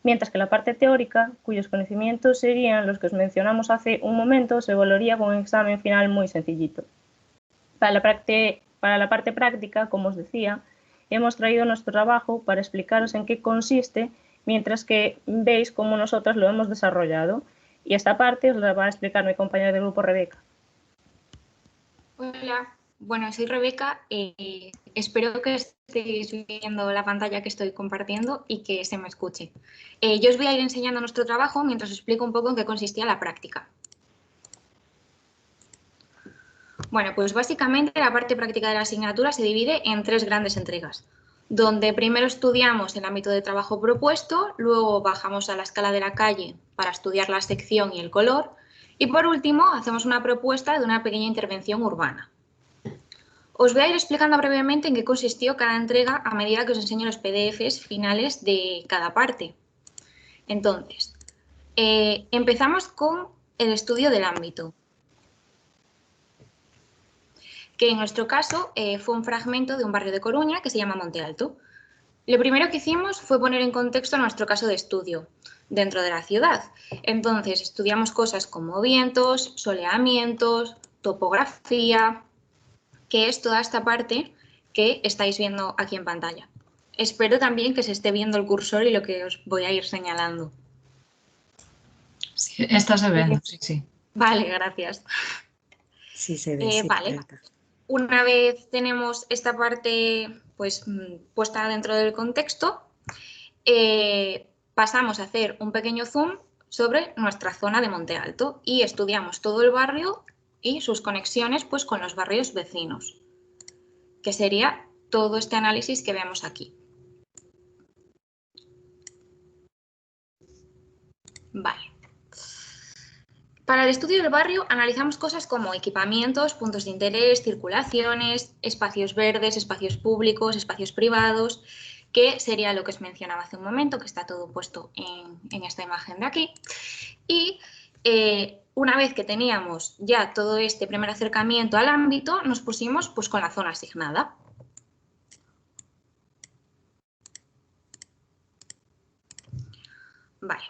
Mientras que la parte teórica, cuyos conocimientos serían los que os mencionamos hace un momento, se evaluaría con un examen final muy sencillito. Para la parte práctica, como os decía, hemos traído nuestro trabajo para explicaros en qué consiste, mientras que veis cómo nosotros lo hemos desarrollado. Y esta parte os la va a explicar mi compañera de grupo, Rebeca. Hola. Bueno, soy Rebeca, espero que estéis viendo la pantalla que estoy compartiendo y que se me escuche. Yo os voy a ir enseñando nuestro trabajo mientras os explico un poco en qué consistía la práctica. Bueno, pues básicamente la parte práctica de la asignatura se divide en tres grandes entregas, donde primero estudiamos el ámbito de trabajo propuesto, luego bajamos a la escala de la calle para estudiar la sección y el color, y por último hacemos una propuesta de una pequeña intervención urbana. Os voy a ir explicando brevemente en qué consistió cada entrega a medida que os enseño los PDFs finales de cada parte. Entonces, empezamos con el estudio del ámbito, que en nuestro caso fue un fragmento de un barrio de Coruña que se llama Monte Alto. Lo primero que hicimos fue poner en contexto nuestro caso de estudio dentro de la ciudad. Entonces, estudiamos cosas como vientos, soleamientos, topografía, que es toda esta parte que estáis viendo aquí en pantalla. Espero también que se esté viendo el cursor y lo que os voy a ir señalando. Sí, esta se ve, sí. Vale, gracias. Sí, se ve. Sí, vale. Una vez tenemos esta parte pues, puesta dentro del contexto, pasamos a hacer un pequeño zoom sobre nuestra zona de Monte Alto y estudiamos todo el barrio y sus conexiones pues, con los barrios vecinos, que sería todo este análisis que vemos aquí. Vale. Para el estudio del barrio analizamos cosas como equipamientos, puntos de interés, circulaciones, espacios verdes, espacios públicos, espacios privados, que sería lo que os mencionaba hace un momento, que está todo puesto en esta imagen de aquí. Y una vez que teníamos ya todo este primer acercamiento al ámbito, nos pusimos pues con la zona asignada. Vale.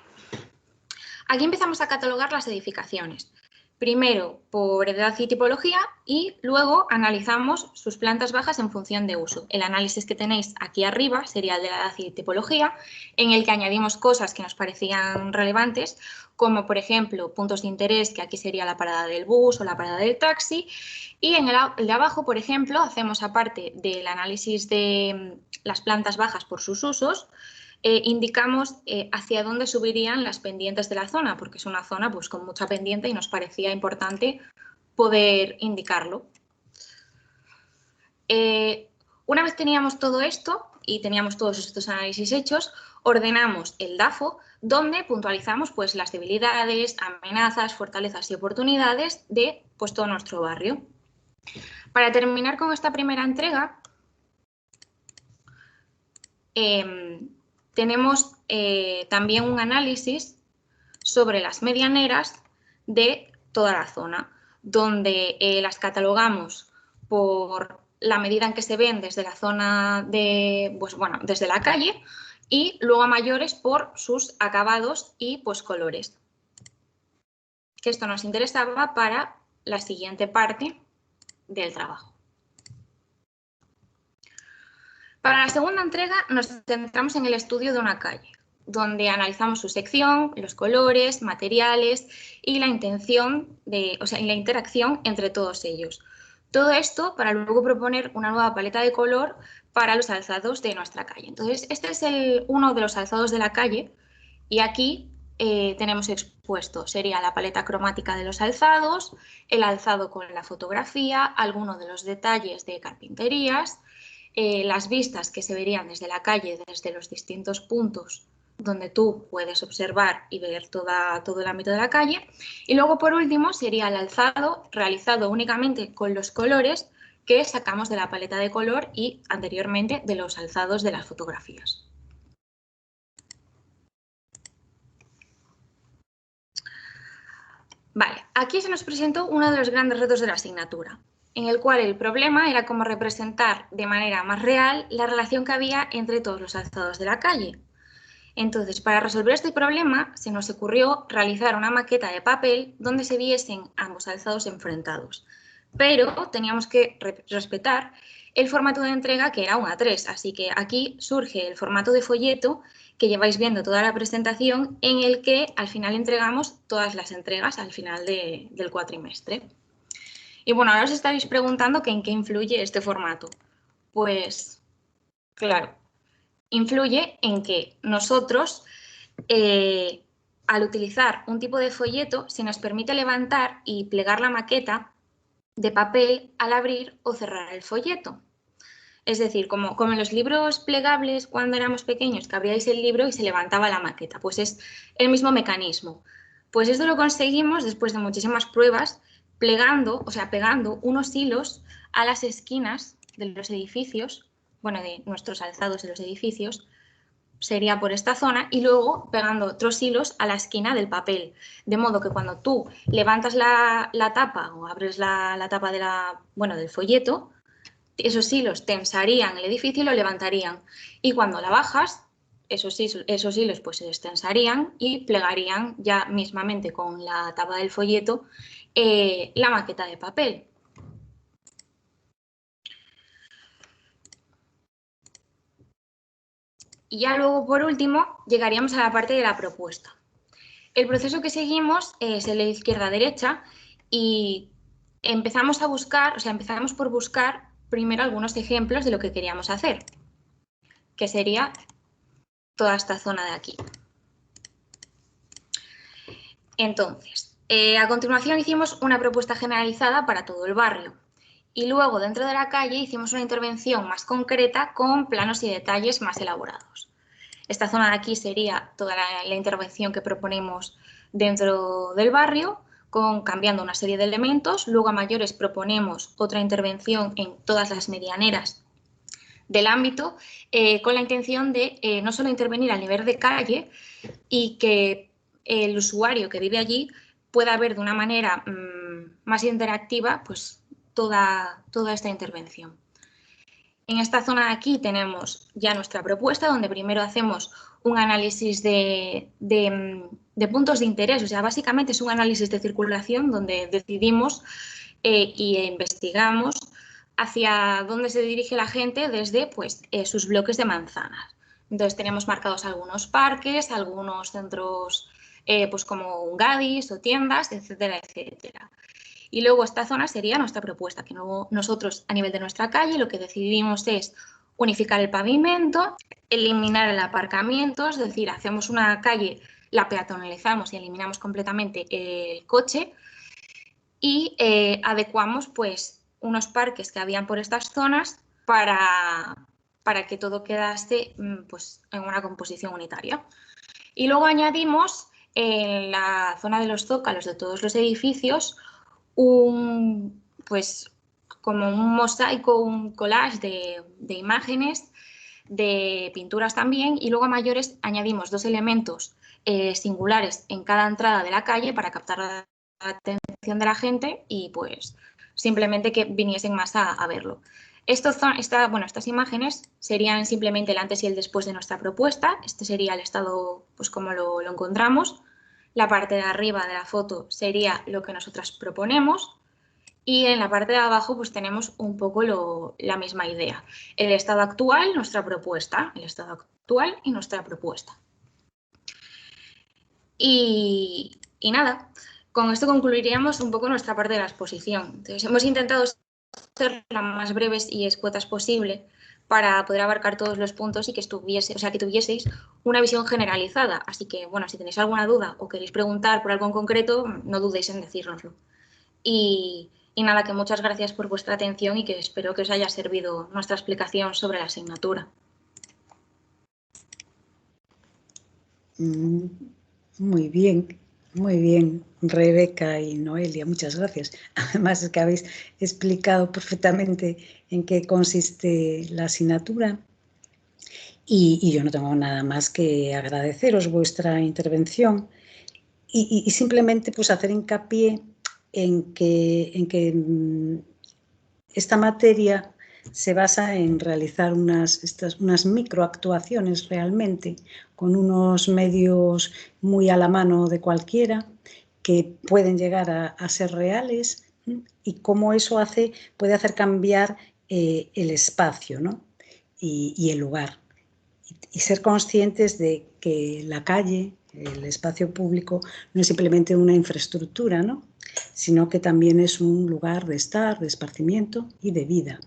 Aquí empezamos a catalogar las edificaciones. Primero por edad y tipología y luego analizamos sus plantas bajas en función de uso. El análisis que tenéis aquí arriba sería el de la edad y tipología, en el que añadimos cosas que nos parecían relevantes, como por ejemplo puntos de interés, que aquí sería la parada del bus o la parada del taxi. Y en el de abajo, por ejemplo, hacemos aparte del análisis de las plantas bajas por sus usos, indicamos hacia dónde subirían las pendientes de la zona, porque es una zona pues, con mucha pendiente y nos parecía importante poder indicarlo. Una vez teníamos todo esto y teníamos todos estos análisis hechos, ordenamos el DAFO, donde puntualizamos pues, las debilidades, amenazas, fortalezas y oportunidades de pues, todo nuestro barrio. Para terminar con esta primera entrega, tenemos también un análisis sobre las medianeras de toda la zona, donde las catalogamos por la medida en que se ven desde la zona de, pues bueno, desde la calle, y luego a mayores por sus acabados y pues colores. Que esto nos interesaba para la siguiente parte del trabajo. Para la segunda entrega nos centramos en el estudio de una calle, donde analizamos su sección, los colores, materiales y la intención y la interacción entre todos ellos. Todo esto para luego proponer una nueva paleta de color para los alzados de nuestra calle. Entonces, este es uno de los alzados de la calle y aquí tenemos expuesto, sería la paleta cromática de los alzados, el alzado con la fotografía, algunos de los detalles de carpinterías, las vistas que se verían desde la calle, desde los distintos puntos donde tú puedes observar y ver todo el ámbito de la calle. Y luego, por último, sería el alzado realizado únicamente con los colores que sacamos de la paleta de color y anteriormente de los alzados de las fotografías. Vale, aquí se nos presentó uno de los grandes retos de la asignatura, en el cual el problema era cómo representar de manera más real la relación que había entre todos los alzados de la calle. Entonces, para resolver este problema, se nos ocurrió realizar una maqueta de papel donde se viesen ambos alzados enfrentados. Pero teníamos que respetar el formato de entrega, que era un A3, así que aquí surge el formato de folleto que lleváis viendo toda la presentación, en el que al final entregamos todas las entregas al final del cuatrimestre. Y bueno, ahora os estaréis preguntando en qué influye este formato. Pues, claro, influye en que nosotros, al utilizar un tipo de folleto, se nos permite levantar y plegar la maqueta de papel al abrir o cerrar el folleto. Es decir, como en los libros plegables cuando éramos pequeños, que abríais el libro y se levantaba la maqueta, pues es el mismo mecanismo. Pues esto lo conseguimos después de muchísimas pruebas, pegando unos hilos a las esquinas de los edificios, bueno, de nuestros alzados de los edificios, sería por esta zona, y luego pegando otros hilos a la esquina del papel, de modo que cuando tú levantas la tapa o abres la tapa del folleto, esos hilos tensarían el edificio y lo levantarían, y cuando la bajas, esos hilos pues se destensarían y plegarían ya mismamente con la tapa del folleto la maqueta de papel. Y ya luego, por último, llegaríamos a la parte de la propuesta. El proceso que seguimos es el de izquierda a derecha y empezamos por buscar primero algunos ejemplos de lo que queríamos hacer, que sería toda esta zona de aquí. Entonces, a continuación hicimos una propuesta generalizada para todo el barrio. Y luego, dentro de la calle, hicimos una intervención más concreta con planos y detalles más elaborados. Esta zona de aquí sería toda la intervención que proponemos dentro del barrio, cambiando una serie de elementos. Luego, a mayores, proponemos otra intervención en todas las medianeras del ámbito, con la intención de no solo intervenir a nivel de calle y que el usuario que vive allí pueda ver de una manera más interactiva pues, toda esta intervención. En esta zona de aquí tenemos ya nuestra propuesta, donde primero hacemos un análisis de puntos de interés, o sea, básicamente es un análisis de circulación donde decidimos y investigamos hacia dónde se dirige la gente desde pues, sus bloques de manzanas. Entonces tenemos marcados algunos parques, algunos centros pues como un Gadis o tiendas, etcétera, etcétera. Y luego esta zona sería nuestra propuesta, que nosotros a nivel de nuestra calle lo que decidimos es unificar el pavimento, eliminar el aparcamiento, es decir, hacemos una calle, la peatonalizamos y eliminamos completamente el coche y adecuamos pues unos parques que habían por estas zonas para que todo quedase pues, en una composición unitaria. Y luego añadimos en la zona de los zócalos de todos los edificios pues, como un mosaico, un collage de imágenes, de pinturas también, y luego a mayores añadimos 2 elementos singulares en cada entrada de la calle para captar la atención de la gente y pues simplemente que viniesen más a verlo. Estas imágenes serían simplemente el antes y el después de nuestra propuesta. Este sería el estado pues como lo encontramos. La parte de arriba de la foto sería lo que nosotras proponemos y en la parte de abajo pues tenemos un poco la misma idea. El estado actual, nuestra propuesta, el estado actual y nuestra propuesta. Y nada, con esto concluiríamos un poco nuestra parte de la exposición. Entonces, hemos intentado ser las más breves y escuetas posible para poder abarcar todos los puntos y que tuvieseis una visión generalizada. Así que, bueno, si tenéis alguna duda o queréis preguntar por algo en concreto, no dudéis en decírnoslo. Y nada, que muchas gracias por vuestra atención y que espero que os haya servido nuestra explicación sobre la asignatura. Muy bien, Rebeca y Noelia, muchas gracias. Además es que habéis explicado perfectamente en qué consiste la asignatura y yo no tengo nada más que agradeceros vuestra intervención y simplemente pues hacer hincapié en que esta materia se basa en realizar unas microactuaciones realmente con unos medios muy a la mano de cualquiera que pueden llegar a ser reales y cómo eso puede hacer cambiar el espacio, ¿no? y el lugar y ser conscientes de que la calle, el espacio público, no es simplemente una infraestructura, ¿no? sino que también es un lugar de estar, de esparcimiento y de vida.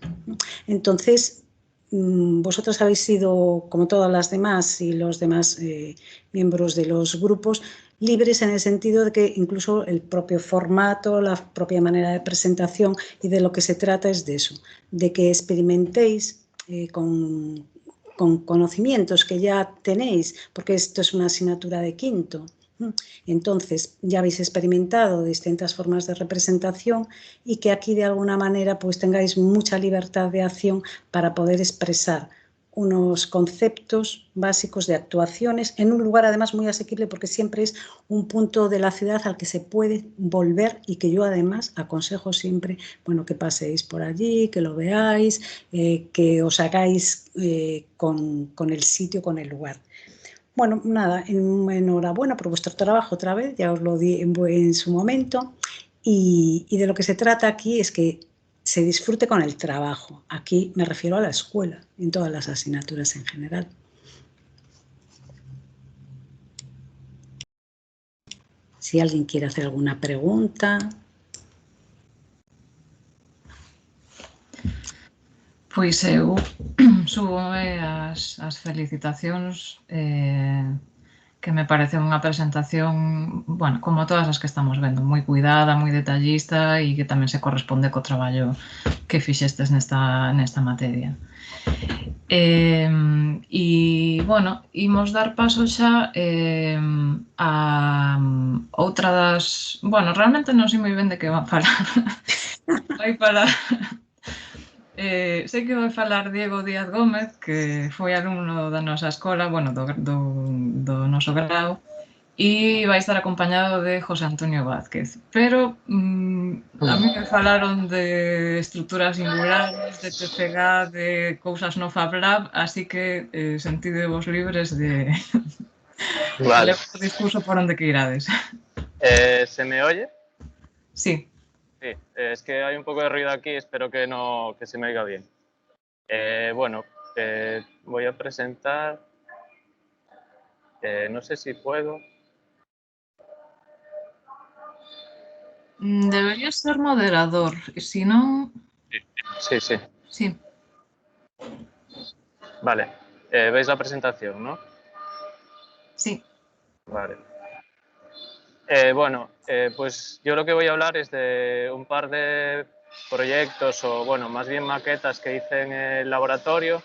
Entonces, vosotros habéis sido, como todas las demás y los demás miembros de los grupos, libres en el sentido de que incluso el propio formato, la propia manera de presentación y de lo que se trata es de eso, de que experimentéis con conocimientos que ya tenéis, porque esto es una asignatura de quinto. Entonces ya habéis experimentado distintas formas de representación y que aquí de alguna manera pues tengáis mucha libertad de acción para poder expresar unos conceptos básicos de actuaciones en un lugar además muy asequible porque siempre es un punto de la ciudad al que se puede volver y que yo además aconsejo siempre, bueno, que paséis por allí, que lo veáis, que os hagáis con el sitio, con el lugar. Bueno, nada, enhorabuena por vuestro trabajo otra vez, ya os lo di en su momento y de lo que se trata aquí es que se disfrute con el trabajo. Aquí me refiero a la escuela, en todas las asignaturas en general. Si alguien quiere hacer alguna pregunta. Pois eu súbome as felicitacións que me parece unha presentación, bueno, como todas as que estamos vendo, moi cuidada, moi detallista e que tamén se corresponde co traballo que fixestes nesta materia. E, bueno, imos dar paso xa a outra das... Bueno, realmente non sei moi ben de que van falar. Vai falar... sei que vai falar Diego Díaz Gómez, que foi alumno da nosa escola, bueno, do noso grau, y va a estar acompañado de José Antonio Vázquez. Pero a mí me falaron de estruturas singulares, de TCG, de cousas no Fab Lab, así que sentidevos libres de Vale. levar o discurso por onde que irades. ¿Se me oye? Sí. Sí, es que hay un poco de ruido aquí, espero que se me oiga bien. Bueno, voy a presentar, no sé si puedo. Deberías ser moderador, si no... Sí, sí. Sí. Vale, ¿veis la presentación, no? Sí. Vale. Bueno, pues yo lo que voy a hablar es de un par de proyectos o, bueno, más bien maquetas que hice en el laboratorio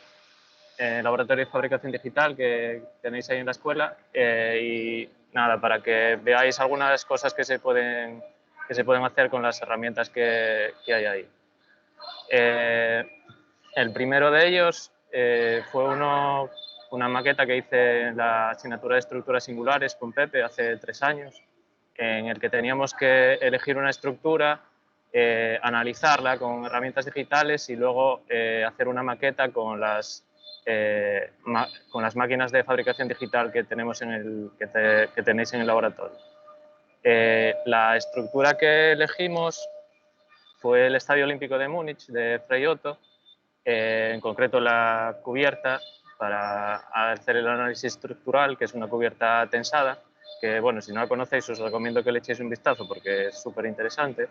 de fabricación digital que tenéis ahí en la escuela y nada, para que veáis algunas cosas que se pueden hacer con las herramientas que hay ahí. El primero de ellos fue una maqueta que hice en la asignatura de estructuras singulares con Pepe hace 3 años, en el que teníamos que elegir una estructura, analizarla con herramientas digitales y luego hacer una maqueta con las máquinas de fabricación digital que tenemos que tenéis en el laboratorio. La estructura que elegimos fue el Estadio Olímpico de Múnich de Frei Otto, en concreto la cubierta para hacer el análisis estructural, que es una cubierta tensada, que bueno, si no la conocéis os recomiendo que le echéis un vistazo porque es súper interesante.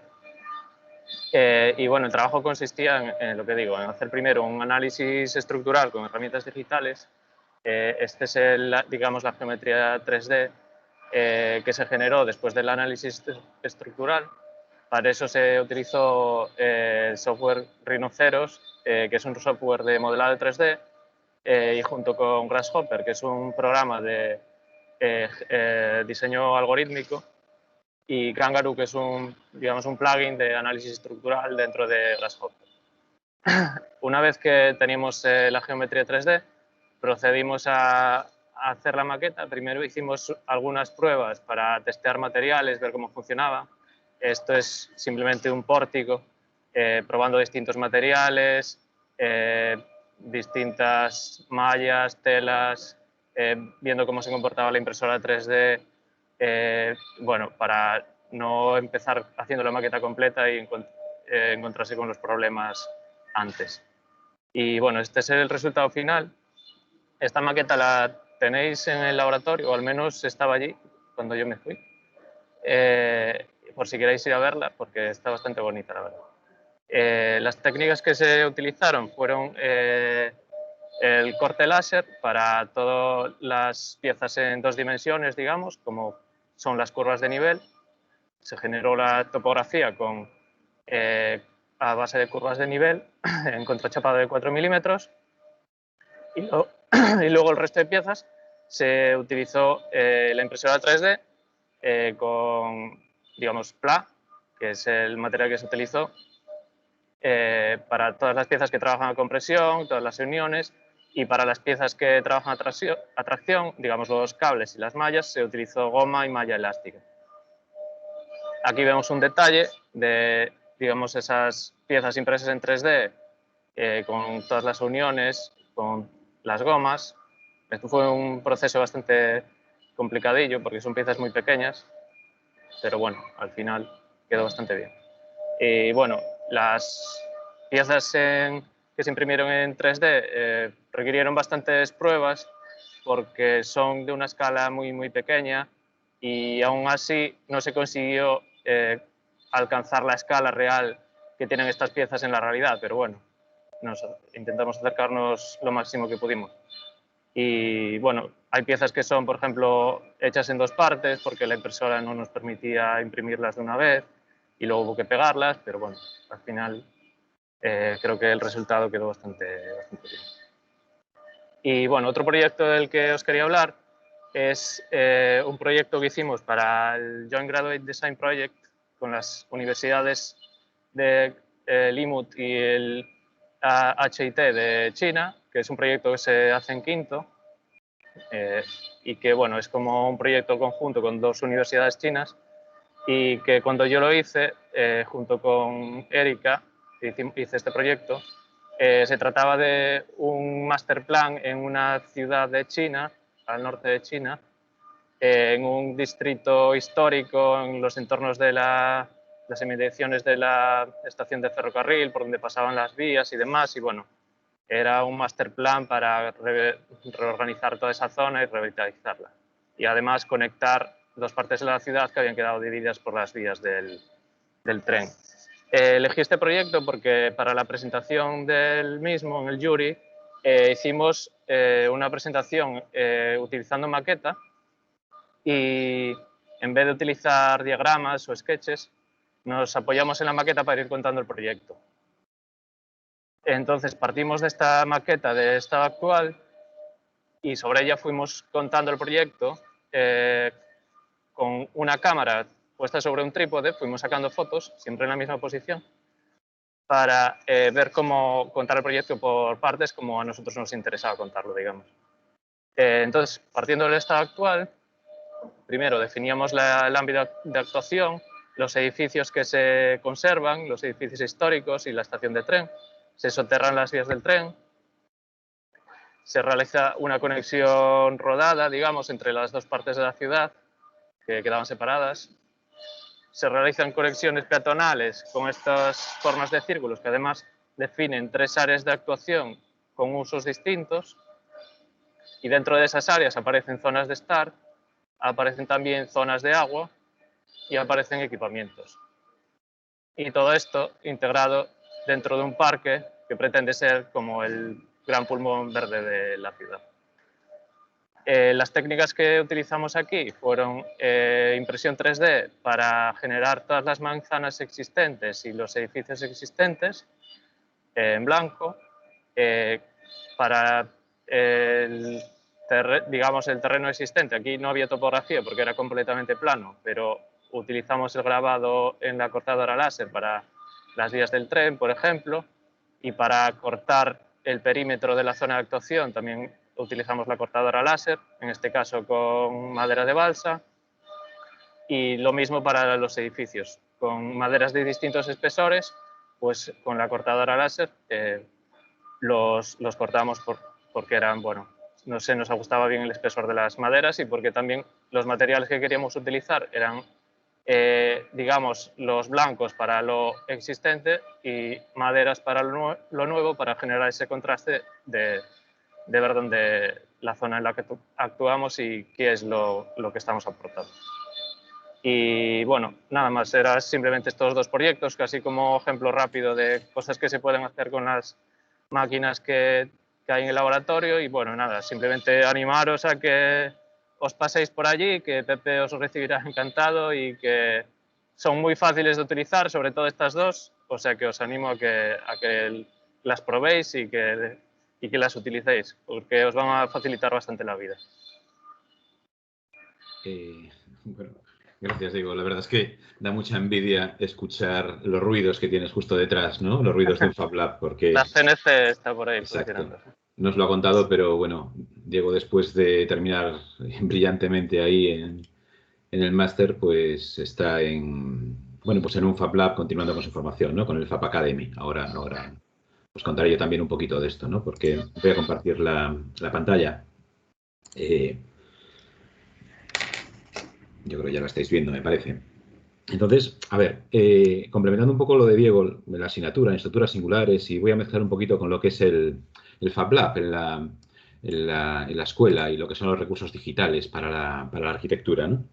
Y bueno, el trabajo consistía en lo que digo, en hacer primero un análisis estructural con herramientas digitales. Este es digamos, la geometría 3D que se generó después del análisis estructural. Para eso se utilizó el software Rhinoceros, que es un software de modelado 3D, y junto con Grasshopper, que es un programa de diseño algorítmico, y Kangaroo, que es digamos, un plugin de análisis estructural dentro de Grasshopper. Una vez que teníamos la geometría 3D, procedimos a hacer la maqueta. Primero hicimos algunas pruebas para testear materiales, ver cómo funcionaba. Esto es simplemente un pórtico, probando distintos materiales, distintas mallas, telas, viendo cómo se comportaba la impresora 3D, bueno, para no empezar haciendo la maqueta completa y encontrarse con los problemas antes. Y bueno, este es el resultado final. Esta maqueta la tenéis en el laboratorio, o al menos estaba allí cuando yo me fui. Por si queréis ir a verla, porque está bastante bonita, la verdad. Las técnicas que se utilizaron fueron el corte láser para todas las piezas en 2 dimensiones, digamos, como son las curvas de nivel. Se generó la topografía a base de curvas de nivel en contrachapado de 4 milímetros y luego el resto de piezas se utilizó la impresora 3D con, digamos, PLA, que es el material que se utilizó para todas las piezas que trabajan a compresión, todas las uniones, y para las piezas que trabajan a tracción, digamos los cables y las mallas, se utilizó goma y malla elástica. Aquí vemos un detalle de, digamos, esas piezas impresas en 3D con todas las uniones, con las gomas. Esto fue un proceso bastante complicadillo porque son piezas muy pequeñas, pero bueno, al final quedó bastante bien. Y bueno, las piezas que se imprimieron en 3D requirieron bastantes pruebas porque son de una escala muy, muy pequeña y aún así no se consiguió alcanzar la escala real que tienen estas piezas en la realidad, pero bueno, intentamos acercarnos lo máximo que pudimos. Y bueno, hay piezas que son, por ejemplo, hechas en 2 partes porque la impresora no nos permitía imprimirlas de una vez y luego hubo que pegarlas, pero bueno, al final creo que el resultado quedó bastante bien. Y bueno, otro proyecto del que os quería hablar es un proyecto que hicimos para el Joint Graduate Design Project con las universidades de LIMUT y el HIT de China, que es un proyecto que se hace en quinto. y que bueno, es como un proyecto conjunto con 2 universidades chinas, y que cuando yo lo hice, junto con Erika, hice este proyecto, se trataba de un master plan en una ciudad de China, al norte de China, en un distrito histórico, en los entornos de las inmediaciones de la estación de ferrocarril, por donde pasaban las vías y demás, y bueno, era un master plan para reorganizar toda esa zona y revitalizarla. Y además conectar 2 partes de la ciudad que habían quedado divididas por las vías del tren. Elegí este proyecto porque para la presentación del mismo en el jury hicimos una presentación utilizando maqueta, y en vez de utilizar diagramas o sketches, nos apoyamos en la maqueta para ir contando el proyecto. Entonces partimos de esta maqueta de estado actual y sobre ella fuimos contando el proyecto con una cámara puesta sobre un trípode, fuimos sacando fotos, siempre en la misma posición, para ver cómo contar el proyecto por partes, como a nosotros nos interesaba contarlo, digamos. Entonces, partiendo del estado actual, primero definíamos el ámbito de actuación, los edificios que se conservan, los edificios históricos y la estación de tren. Se soterran las vías del tren, se realiza una conexión rodada, digamos, entre las 2 partes de la ciudad que quedaban separadas. Se realizan conexiones peatonales con estas formas de círculos que además definen 3 áreas de actuación con usos distintos, y dentro de esas áreas aparecen zonas de estar, aparecen también zonas de agua y aparecen equipamientos. Y todo esto integrado dentro de un parque que pretende ser como el gran pulmón verde de la ciudad. Las técnicas que utilizamos aquí fueron impresión 3D para generar todas las manzanas existentes y los edificios existentes en blanco. Para el terreno existente, aquí no había topografía porque era completamente plano, pero utilizamos el grabado en la cortadora láser para las vías del tren, por ejemplo, y para cortar el perímetro de la zona de actuación también utilizamos la cortadora láser, en este caso con madera de balsa, y lo mismo para los edificios, con maderas de distintos espesores, pues con la cortadora láser los cortamos porque eran, bueno, no sé, nos gustaba bien el espesor de las maderas y porque también los materiales que queríamos utilizar eran digamos, los blancos para lo existente y maderas para lo nuevo, para generar ese contraste de ver dónde la zona en la que actuamos y qué es lo que estamos aportando. Y bueno, nada más, eran simplemente estos 2 proyectos, casi como ejemplo rápido de cosas que se pueden hacer con las máquinas que hay en el laboratorio. Y bueno, nada, simplemente animaros a que os paséis por allí, que Pepe os recibirá encantado y que son muy fáciles de utilizar, sobre todo estas 2, o sea que os animo a que las probéis y que las utilicéis, porque os van a facilitar bastante la vida. Bueno, gracias, Diego. La verdad es que da mucha envidia escuchar los ruidos que tienes justo detrás, ¿no? Los ruidos del Fab Lab, porque... La CNC está por ahí funcionando. Nos lo ha contado, pero bueno, Diego, después de terminar brillantemente ahí en el máster, pues está en un Fab Lab continuando con su formación, ¿no? Con el Fab Academy. Ahora os contaré yo también un poquito de esto, ¿no? Porque voy a compartir la pantalla. Yo creo que ya la estáis viendo, me parece. Entonces, a ver, complementando un poco lo de Diego, de la asignatura, en estructuras singulares, y voy a mezclar un poquito con lo que es el Fab Lab en la escuela y lo que son los recursos digitales para la arquitectura, ¿no?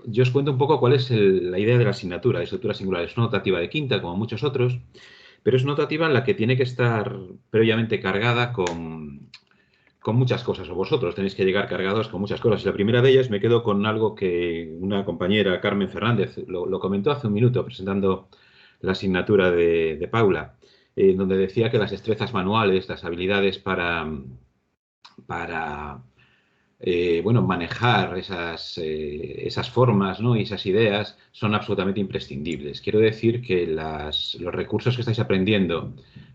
Yo os cuento un poco cuál es la idea de la asignatura de estructuras singulares. Es una optativa de quinta, como muchos otros, pero es una optativa en la que tiene que estar previamente cargada con muchas cosas, o vosotros tenéis que llegar cargados con muchas cosas. La primera de ellas me quedo con algo que una compañera, Carmen Fernández, lo comentó hace un minuto presentando la asignatura de Paula, donde decía que las destrezas manuales, las habilidades para manejar esas formas, ¿no? Y esas ideas son absolutamente imprescindibles. Quiero decir que los recursos que estáis aprendiendo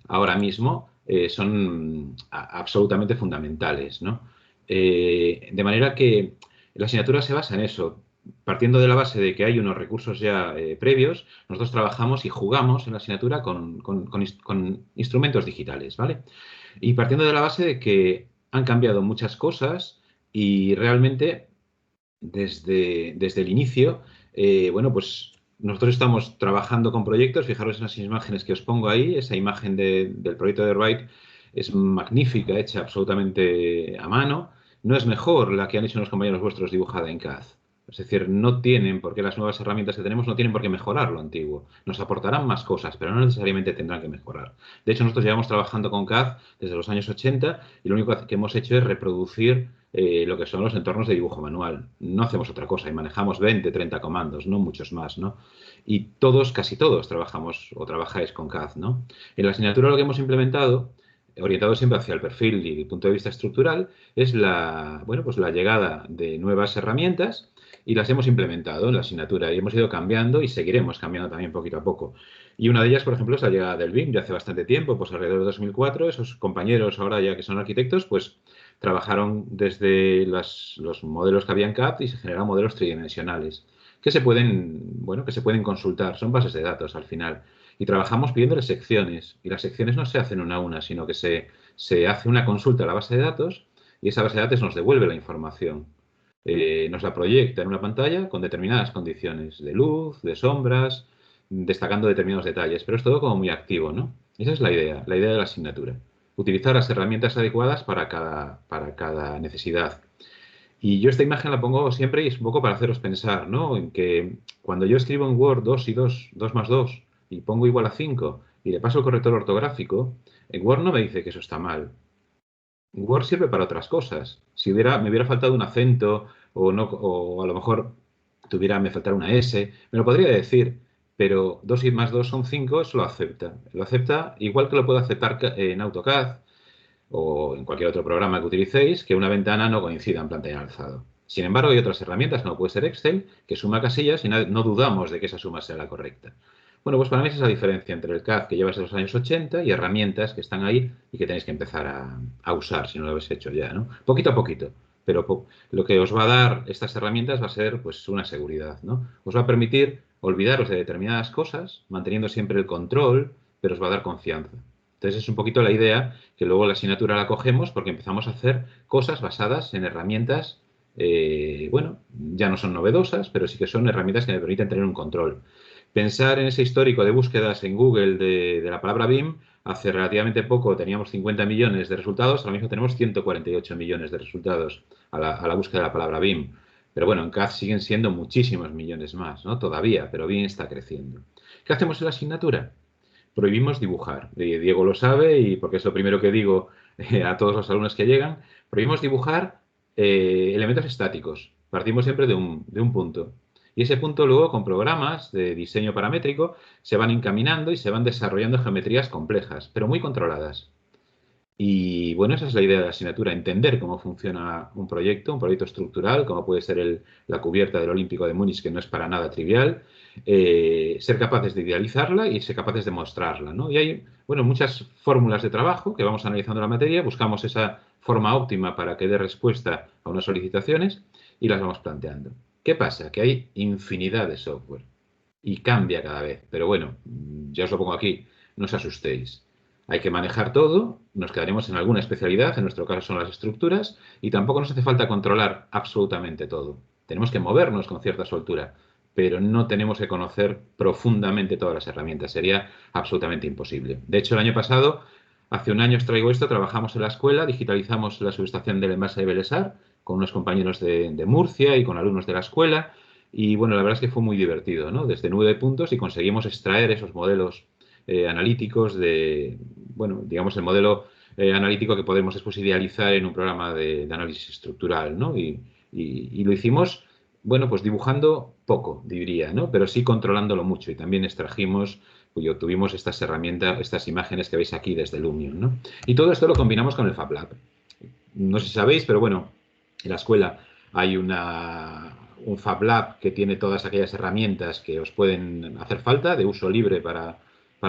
ahora mismo son absolutamente fundamentales, ¿no? De manera que la asignatura se basa en eso. Partiendo de la base de que hay unos recursos ya previos, nosotros trabajamos y jugamos en la asignatura con instrumentos digitales, ¿vale? Y partiendo de la base de que han cambiado muchas cosas y realmente desde el inicio, bueno, pues nosotros estamos trabajando con proyectos. Fijaros en las imágenes que os pongo ahí. Esa imagen del proyecto de Wright es magnífica, hecha absolutamente a mano. No es mejor la que han hecho unos compañeros vuestros dibujada en CAD. Es decir, no tienen por qué las nuevas herramientas que tenemos no tienen por qué mejorar lo antiguo. Nos aportarán más cosas, pero no necesariamente tendrán que mejorar. De hecho, nosotros llevamos trabajando con CAD desde los años 80 y lo único que hemos hecho es reproducir lo que son los entornos de dibujo manual. No hacemos otra cosa y manejamos 20, 30 comandos, no muchos más, ¿no? Y todos, casi todos, trabajamos o trabajáis con CAD, ¿no? En la asignatura lo que hemos implementado, orientado siempre hacia el perfil y el punto de vista estructural, es bueno, pues la llegada de nuevas herramientas y las hemos implementado en la asignatura y hemos ido cambiando y seguiremos cambiando también poquito a poco. Y una de ellas, por ejemplo, es la llegada del BIM, ya hace bastante tiempo, pues alrededor de 2004, esos compañeros ahora ya que son arquitectos, pues trabajaron desde los modelos que había en CAD y se generaron modelos tridimensionales que se pueden consultar, son bases de datos al final. Y trabajamos pidiéndoles secciones, y las secciones no se hacen una a una, sino que se hace una consulta a la base de datos y esa base de datos nos devuelve la información. Nos la proyecta en una pantalla con determinadas condiciones de luz, de sombras, destacando determinados detalles, pero es todo como muy activo, ¿no? Esa es la idea de la asignatura. Utilizar las herramientas adecuadas para cada necesidad. Y yo esta imagen la pongo siempre y es un poco para haceros pensar, ¿no? En que cuando yo escribo en Word 2 y 2 más 2 y pongo igual a 5 y le paso el corrector ortográfico, en Word no me dice que eso está mal. Word sirve para otras cosas. Si me hubiera faltado un acento o a lo mejor me faltara una S, me lo podría decir, pero 2 y más 2 son 5, eso lo acepta. Lo acepta igual que lo puede aceptar en AutoCAD o en cualquier otro programa que utilicéis, que una ventana no coincida en planta y alzado. Sin embargo, hay otras herramientas, como puede ser Excel, que suma casillas y no dudamos de que esa suma sea la correcta. Bueno, pues para mí es esa diferencia entre el CAD que llevas desde los años 80 y herramientas que están ahí y que tenéis que empezar a usar, si no lo habéis hecho ya, ¿no? Poquito a poquito, pero lo que os va a dar estas herramientas va a ser, pues, una seguridad, ¿no? Os va a permitir olvidaros de determinadas cosas, manteniendo siempre el control, pero os va a dar confianza. Entonces es un poquito la idea que luego la asignatura la cogemos porque empezamos a hacer cosas basadas en herramientas, bueno, ya no son novedosas, pero sí que son herramientas que me permiten tener un control. Pensar en ese histórico de búsquedas en Google de la palabra BIM, hace relativamente poco teníamos 50 millones de resultados, ahora mismo tenemos 148 millones de resultados a la búsqueda de la palabra BIM. Pero bueno, en CAD siguen siendo muchísimos millones más, ¿no? Todavía, pero BIM está creciendo. ¿Qué hacemos en la asignatura? Prohibimos dibujar. Diego lo sabe y porque es lo primero que digo a todos los alumnos que llegan. Prohibimos dibujar elementos estáticos. Partimos siempre de un punto. Y ese punto luego con programas de diseño paramétrico se van encaminando y se van desarrollando geometrías complejas, pero muy controladas. Y bueno, esa es la idea de la asignatura, entender cómo funciona un proyecto estructural, como puede ser la cubierta del Olímpico de Múnich, que no es para nada trivial, ser capaces de idealizarla y ser capaces de mostrarla, ¿no? Y hay, bueno, muchas fórmulas de trabajo que vamos analizando la materia, buscamos esa forma óptima para que dé respuesta a unas solicitaciones y las vamos planteando. ¿Qué pasa? Que hay infinidad de software y cambia cada vez, pero bueno, ya os lo pongo aquí, no os asustéis. Hay que manejar todo, nos quedaremos en alguna especialidad, en nuestro caso son las estructuras, y tampoco nos hace falta controlar absolutamente todo. Tenemos que movernos con cierta soltura, pero no tenemos que conocer profundamente todas las herramientas, sería absolutamente imposible. De hecho, el año pasado, hace un año os traigo esto, trabajamos en la escuela, digitalizamos la subestación del envase de Belesar con unos compañeros de Murcia y con alumnos de la escuela, y bueno, la verdad es que fue muy divertido, ¿no? Desde 9 puntos y conseguimos extraer esos modelos analíticos de, bueno, digamos el modelo analítico que podemos después idealizar en un programa de análisis estructural, ¿no? Y lo hicimos, bueno, pues dibujando poco, diría, ¿no? Pero sí controlándolo mucho y también extrajimos, pues obtuvimos estas herramientas, estas imágenes que veis aquí desde Lumion, ¿no? Y todo esto lo combinamos con el Fab Lab. No sé si sabéis, pero bueno, en la escuela hay un Fab Lab que tiene todas aquellas herramientas que os pueden hacer falta, de uso libre para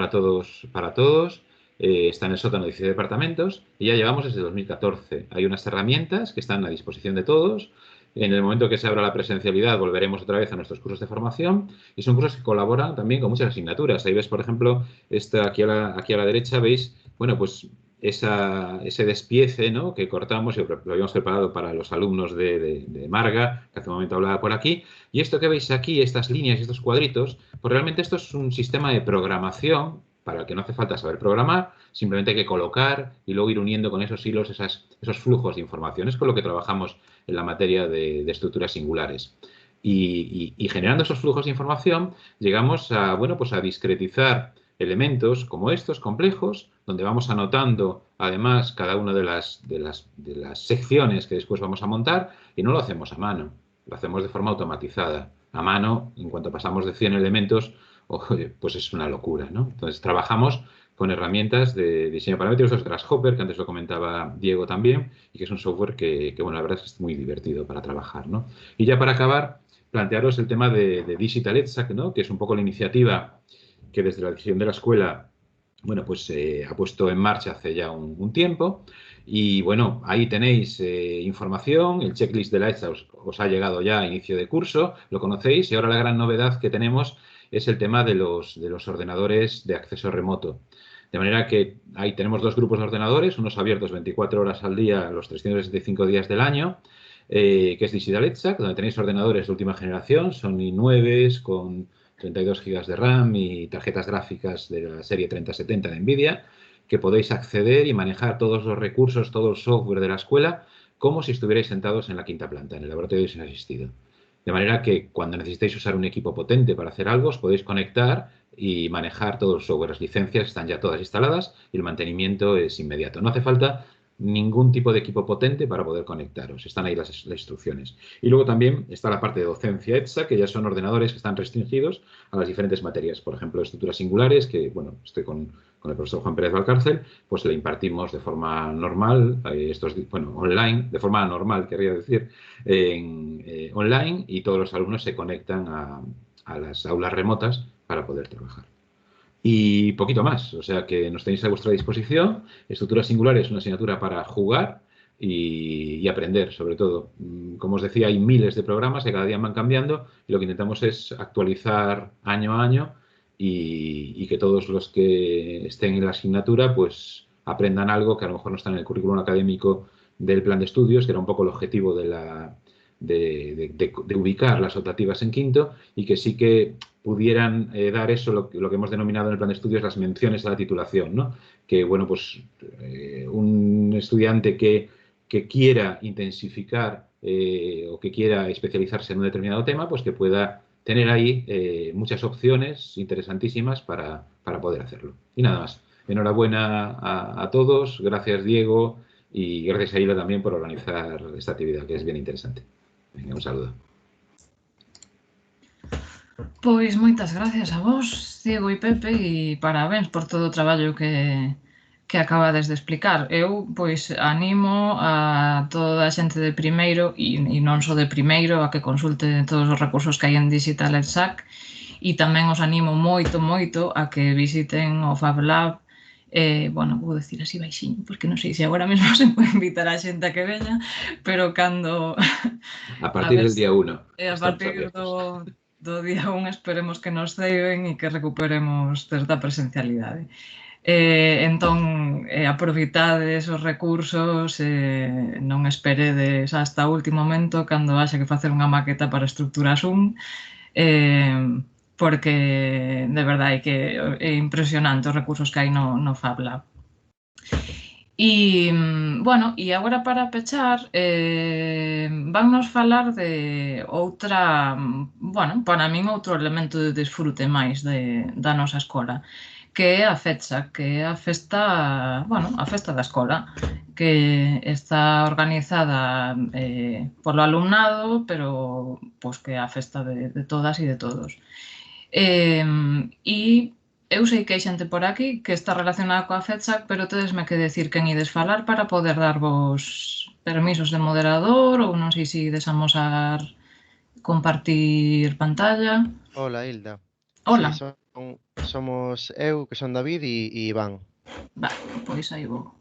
todos, está en el sótano de 17 departamentos y ya llevamos desde 2014. Hay unas herramientas que están a disposición de todos. En el momento que se abra la presencialidad volveremos otra vez a nuestros cursos de formación y son cursos que colaboran también con muchas asignaturas. Ahí ves, por ejemplo, aquí a la derecha veis, bueno, pues ese despiece, ¿no?, que cortamos y lo habíamos preparado para los alumnos de Marga, que hace un momento hablaba por aquí. Y esto que veis aquí, estas líneas y estos cuadritos, pues realmente esto es un sistema de programación para el que no hace falta saber programar, simplemente hay que colocar y luego ir uniendo con esos hilos esos flujos de información. Es con lo que trabajamos en la materia de estructuras singulares. Y generando esos flujos de información llegamos a, bueno, pues a discretizar elementos como estos, complejos, donde vamos anotando además cada una de las secciones que después vamos a montar y no lo hacemos a mano, lo hacemos de forma automatizada. A mano, en cuanto pasamos de 100 elementos, pues es una locura, ¿no? Entonces trabajamos con herramientas de diseño paramétricos, los Grasshopper, que antes lo comentaba Diego también, y que es un software que bueno, la verdad es que es muy divertido para trabajar, ¿no? Y ya para acabar, plantearos el tema de Digital EdSac, ¿no?, que es un poco la iniciativa que desde la dirección de la escuela, bueno, pues ha puesto en marcha hace ya un tiempo. Y bueno, ahí tenéis información, el checklist de la EDSA os ha llegado ya a inicio de curso, lo conocéis, y ahora la gran novedad que tenemos es el tema de los ordenadores de acceso remoto. De manera que ahí tenemos dos grupos de ordenadores, unos abiertos 24 horas al día, los 365 días del año, que es Digital EdSac, donde tenéis ordenadores de última generación, son i9 con 32 GB de RAM y tarjetas gráficas de la serie 3070 de NVIDIA, que podéis acceder y manejar todos los recursos, todo el software de la escuela, como si estuvierais sentados en la quinta planta, en el laboratorio de asistido. De manera que cuando necesitéis usar un equipo potente para hacer algo, os podéis conectar y manejar todo el software. Las licencias están ya todas instaladas y el mantenimiento es inmediato. No hace falta ningún tipo de equipo potente para poder conectaros. Están ahí las instrucciones. Y luego también está la parte de docencia EDSA, que ya son ordenadores que están restringidos a las diferentes materias. Por ejemplo, estructuras singulares, que bueno, estoy con el profesor Juan Pérez Valcárcel, pues le impartimos de forma normal, online, de forma normal, querría decir, online, y todos los alumnos se conectan a las aulas remotas para poder trabajar. Y poquito más, o sea que nos tenéis a vuestra disposición. Estructuras singulares es una asignatura para jugar y aprender, sobre todo. Como os decía, hay miles de programas que cada día van cambiando y lo que intentamos es actualizar año a año y que todos los que estén en la asignatura pues aprendan algo que a lo mejor no está en el currículum académico del plan de estudios, que era un poco el objetivo de ubicar las optativas en quinto, y que sí que pudieran dar eso, lo que hemos denominado en el plan de estudios las menciones a la titulación, ¿no? Que, bueno, pues un estudiante que quiera intensificar o que quiera especializarse en un determinado tema, pues que pueda tener ahí muchas opciones interesantísimas para poder hacerlo. Y nada más. Enhorabuena a todos. Gracias, Diego, y gracias a Hilda también por organizar esta actividad, que es bien interesante. Venga, un saludo. Pois moitas gracias a vos, Diego e Pepe, e parabéns por todo o traballo que acabades de explicar. Eu, pois, animo a toda a xente de primeiro, e non só de primeiro, a que consulte todos os recursos que hai en Digital EdSac, e tamén os animo moito, moito a que visiten o Fab Lab. Bueno, vou dicir así baixiño, porque non sei se agora mesmo se pode invitar a xente a que veña, pero cando... A partir del día 1. A partir do día 1 esperemos que nos ceiben e que recuperemos certa presencialidade. Entón, aproveitades os recursos, non esperedes hasta o último momento cando haxa que facer unha maqueta para estructura Zoom, porque de verdade que é impresionante os recursos que hai no Fab Lab. E, bueno, e agora para pechar, vannos falar de outra, bueno, para min outro elemento de desfrute máis da nosa escola, que é a FEDSAC, que é a festa, bueno, a festa da escola, que está organizada polo alumnado, pero pois que é a festa de todas e de todos. E eu sei que hai xente por aquí que está relacionada coa FEDSAC, pero tedesme que decir quen ides falar para poder darvos permisos de moderador, ou non sei se ides amosar compartir pantalla. Hola, Hilda. Hola. Sí, somos eu, que son David, e Iván. Vale, pois aí vou.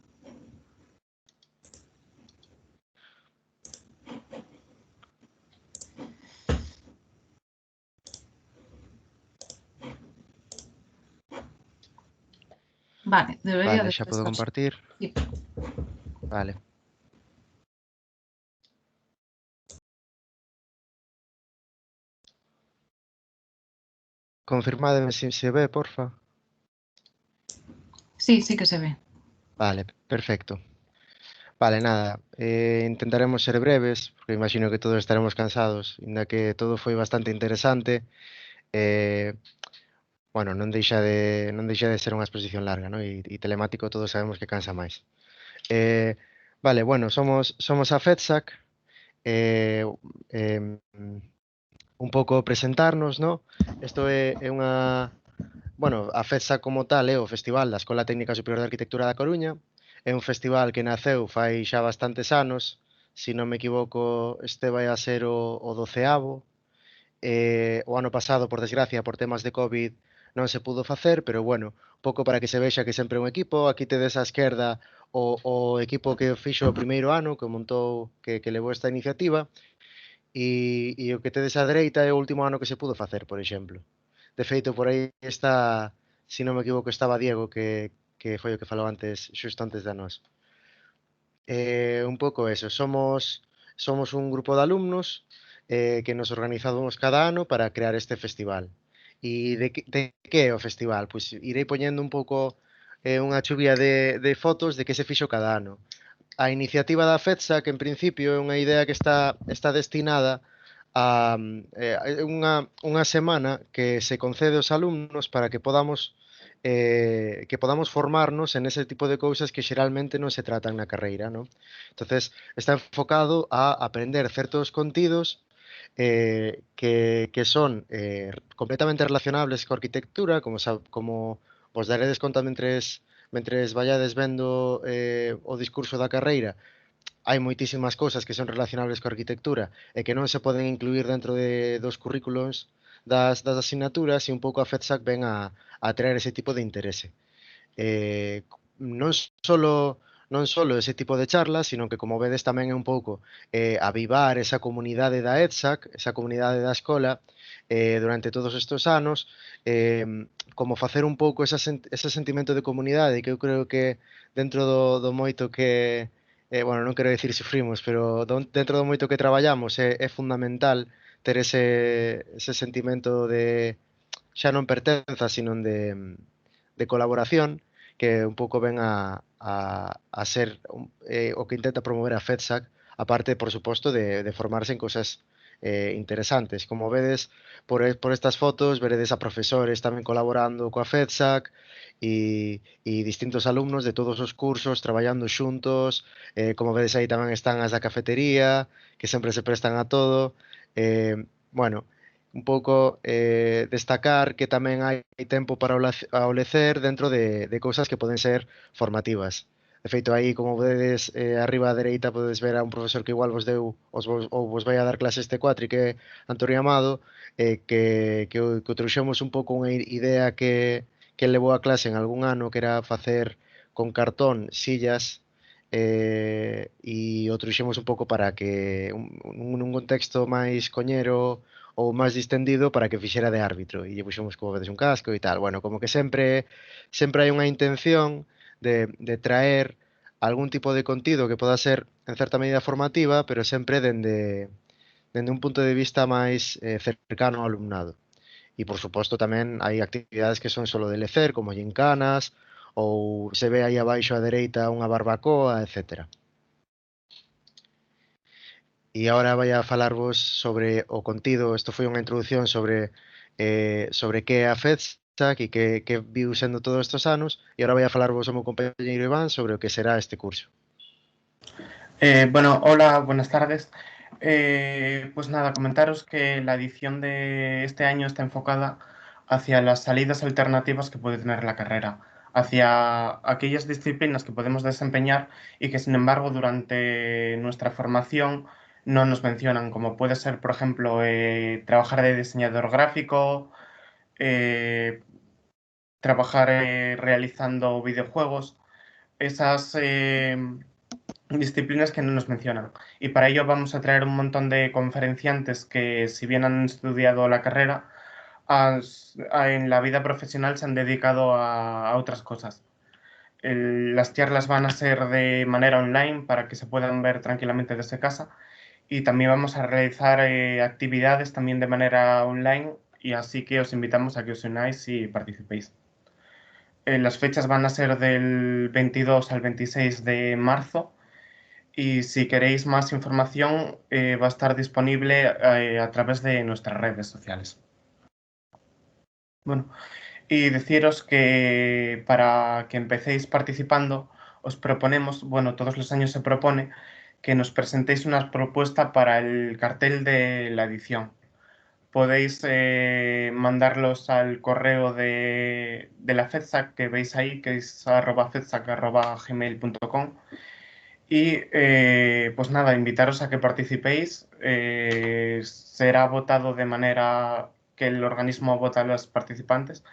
Vale, debería Vale, de xa podo estar. compartir. Sí. Vale. Confirmademe se ve, porfa. Sí, sí que se ve. Vale, perfecto. Vale, nada, intentaremos ser breves, porque imagino que todos estaremos cansados, inda que todo foi bastante interesante. Bueno, non deixa de ser unha exposición larga, ¿no? E telemático todos sabemos que cansa máis. Vale, bueno, somos a FEDSAC, em, un pouco presentarnos, ¿no? Isto é unha... Bueno, a FEDSAC como tal é o Festival da Escola Técnica Superior de Arquitectura da Coruña. É un festival que naceu fai xa bastantes anos, se non me equivoco, este vai a ser o 12º. O ano pasado, por desgracia, por temas de COVID, non se pudo facer, pero bueno, pouco para que se vexa que sempre é un equipo. Aquí tedes á esquerda o equipo que fixo o primeiro ano, que montou, que levou esta iniciativa, e o que tedes á dereita é o último ano que se pudo facer, por exemplo. De feito, por aí está, se non me equivoco, estaba Diego, que foi o que falou antes, xusto antes de nós. Un pouco eso, somos un grupo de alumnos que nos organizamos cada ano para crear este festival. E de que é o festival? Pois irei poñendo un pouco unha chuvia de fotos de que se fixo cada ano. A iniciativa da FEDSA, que en principio é unha idea que está destinada a unha semana que se concede aos alumnos para que podamos formarnos en ese tipo de cousas que xeralmente non se tratan na carreira, ¿no? Entonces, está enfocado a aprender certos contidos que son completamente relacionables coa arquitectura, como vos daredes conta mentres vayades vendo o discurso da carreira. Hai moitísimas cousas que son relacionables coa arquitectura e que non se poden incluir dentro dos currículos das asignaturas, e un pouco a FEDSAC ven a traer ese tipo de interese. Non solo ese tipo de charlas, sino que, como vedes, tamén é un pouco avivar esa comunidade da EDSAC, esa comunidade da escola, durante todos estes anos, como facer un pouco ese sentimento de comunidade, que eu creo que dentro do moito que, bueno, non quero dicir sufrimos, pero dentro do moito que traballamos é fundamental ter ese sentimento de xa non pertenza, sino de colaboración, que un pouco ven a ser o que intenta promover a FEDSAC, aparte, por suposto, de formarse en cosas interesantes. Como vedes por estas fotos, veredes a profesores tamén colaborando coa FEDSAC e distintos alumnos de todos os cursos traballando xuntos. Como vedes aí tamén están as da cafetería, que sempre se prestan a todo. Bueno, un pouco destacar que tamén hai tempo para ao lecer dentro de cousas que poden ser formativas. De feito, aí, como vedes, arriba á dereita podedes ver a un profesor que igual vos deu ou vos vai a dar clase este cuatri, que é Antonio Amado, que o trouxemos un pouco unha idea que levou a clase en algún ano, que era facer con cartón sillas, e o trouxemos un pouco para que nun contexto máis coñero ou máis distendido, para que fixera de árbitro, e lle puxemos, como vedes, un casco e tal. Bueno, como que sempre hai unha intención de traer algún tipo de contido que poda ser en certa medida formativa, pero sempre dende un punto de vista máis cercano ao alumnado. E, por suposto, tamén hai actividades que son solo de lecer, como gincanas, ou se ve aí abaixo á dereita unha barbacoa, etc. E agora vai a falarvos sobre o contido. Isto foi unha introducción sobre que é a FEDSAC e que viu sendo todos estes anos, e agora vai a falarvos o meu compañeiro Iván sobre o que será este curso. Bueno, hola, buenas tardes. Pues nada, comentaros que la edición de este año está enfocada hacia las salidas alternativas que puede tener la carrera, hacia aquellas disciplinas que podemos desempeñar y que, sin embargo, durante nuestra formación no nos mencionan, como puede ser, por ejemplo, trabajar de diseñador gráfico, trabajar realizando videojuegos, esas disciplinas que no nos mencionan. Y para ello vamos a traer un montón de conferenciantes que, si bien han estudiado la carrera, en la vida profesional se han dedicado a otras cosas. Las charlas van a ser de manera online para que se puedan ver tranquilamente desde casa, y también vamos a realizar actividades también de manera online, y así que os invitamos a que os unáis y participéis. Las fechas van a ser del 22 al 26 de marzo, y si queréis más información va a estar disponible a través de nuestras redes sociales. Bueno, y deciros que para que empecéis participando os proponemos, bueno, todos los años se propone que nos presentéis una propuesta para el cartel de la edición. Podéis mandarlos al correo de la FEDSAC que veis ahí, que es @fedsac@gmail.com. Y pues nada, invitaros a que participéis. Será votado de manera que el organismo vota a los participantes,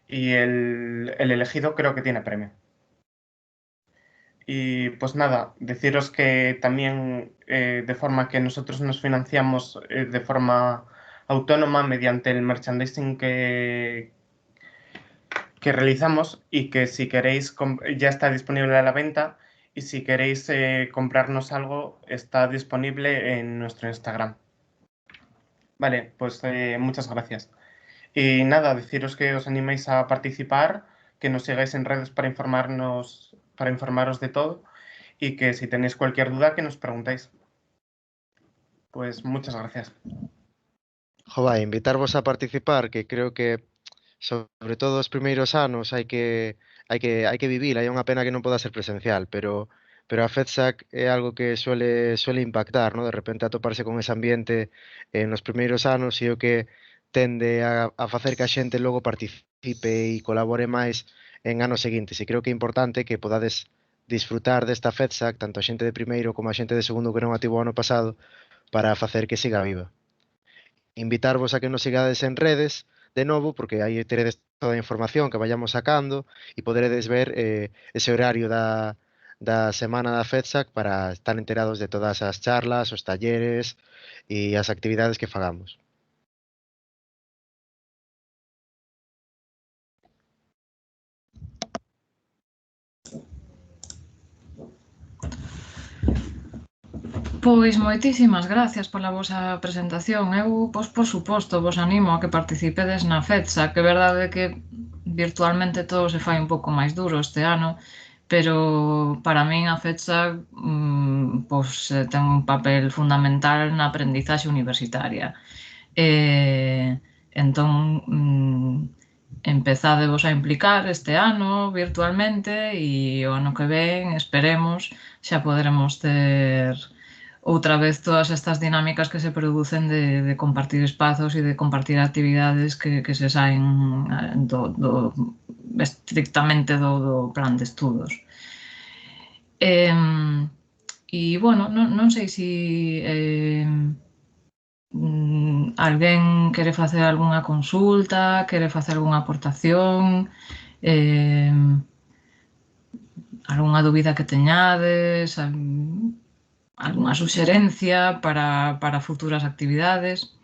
y el elegido creo que tiene premio. Y pues nada, deciros que también de forma que nosotros nos financiamos de forma autónoma mediante el merchandising que realizamos, y que si queréis ya está disponible a la venta, y si queréis comprarnos algo está disponible en nuestro Instagram. Vale, pues muchas gracias. Y nada, deciros que os animéis a participar, que nos sigáis en redes para informaros de todo, y que si tenéis cualquier duda que nos preguntéis. Pues muchas gracias. Jova, invitarvos a participar, que creo que sobre todo os primeiros anos hai que vivir, hai unha pena que non poda ser presencial, pero a FEDSAC é algo que suele impactar, ¿no? De repente atoparse con ese ambiente nos primeiros anos e o que tende a facer que a xente logo participe e colabore máis en anos seguintes. E creo que é importante que podades disfrutar desta FEDSAC, tanto a xente de primeiro como a xente de segundo que non a tivo o ano pasado, para facer que siga viva. Invitarvos a que nos sigades en redes, de novo, porque aí teredes toda a información que vayamos sacando e poderedes ver ese horario da semana da FEDSAC para estar enterados de todas as charlas, os talleres e as actividades que fagamos. Pois moitísimas gracias pola vosa presentación. Eu, pois, por suposto, vos animo a que participedes na FEDSAC, que é verdade que virtualmente todo se fai un pouco máis duro este ano, pero para min a FEDSAC pois, ten un papel fundamental na aprendizaxe universitaria. Entón, empezadevos a implicar este ano virtualmente, e o ano que ven, esperemos, xa poderemos ter outra vez todas estas dinámicas que se producen de compartir espazos e de compartir actividades que se saen estrictamente do plan de estudos. E, bueno, non sei se alguén quere facer algunha consulta, quere facer algunha aportación, algunha dúbida que teñades, algunha suxerencia para futuras actividades.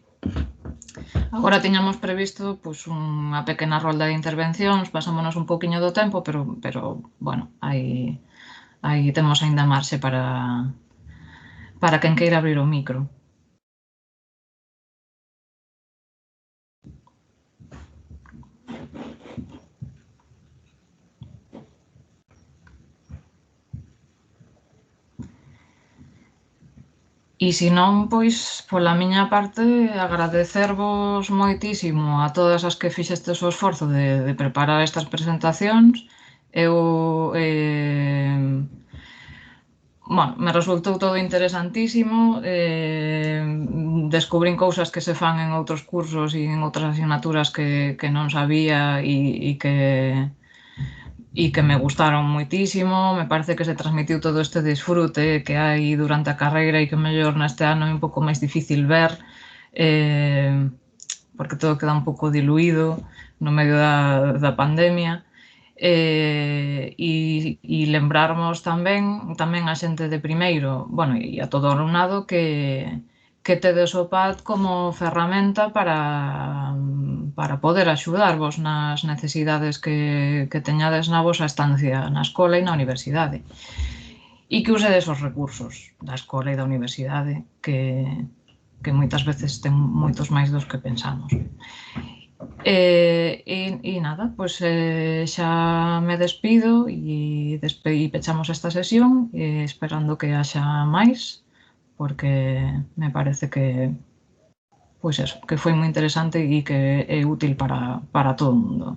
Agora tiñamos previsto pois, unha pequena rolda de intervencións, pasámonos un pouquiño do tempo, pero bueno, aí temos aínda marxe para quen queira abrir o micro. E se non, pois, pola miña parte, agradecervos moitísimo a todas as que fixestes o esforzo de preparar estas presentacións. Eu, bueno, me resultou todo interesantísimo, descubrín cousas que se fan en outros cursos e en outras asignaturas que non sabía e que me gustaron moitísimo. Me parece que se transmitiu todo este disfrute que hai durante a carreira e que mellor neste ano é un pouco máis difícil ver, porque todo queda un pouco diluído no medio da pandemia. E lembrarmos tamén a xente de primeiro, bueno, e a todo o alumnado que tedes o PAD como ferramenta para poder axudarvos nas necesidades que teñades na vosa estancia na escola e na universidade. E que usedes os recursos da escola e da universidade, que moitas veces ten moitos máis dos que pensamos. E nada, pois xa me despido e pechamos esta sesión esperando que haxa máis, porque me parece que pois eso, que foi moi interesante e que é útil para todo o mundo.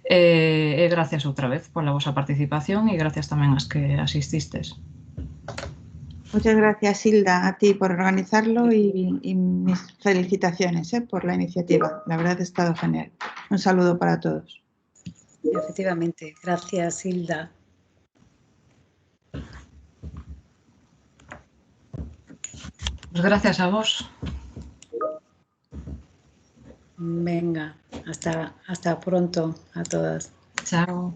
E gracias outra vez pola vosa participación e gracias tamén ás que asististes. Muchas gracias, Hilda, a ti por organizarlo y mis felicitaciones por la iniciativa. La verdad ha estado genial. Un saludo para todos. Efectivamente, gracias, Hilda. Pues gracias a vos. Venga, hasta pronto a todas. Chao.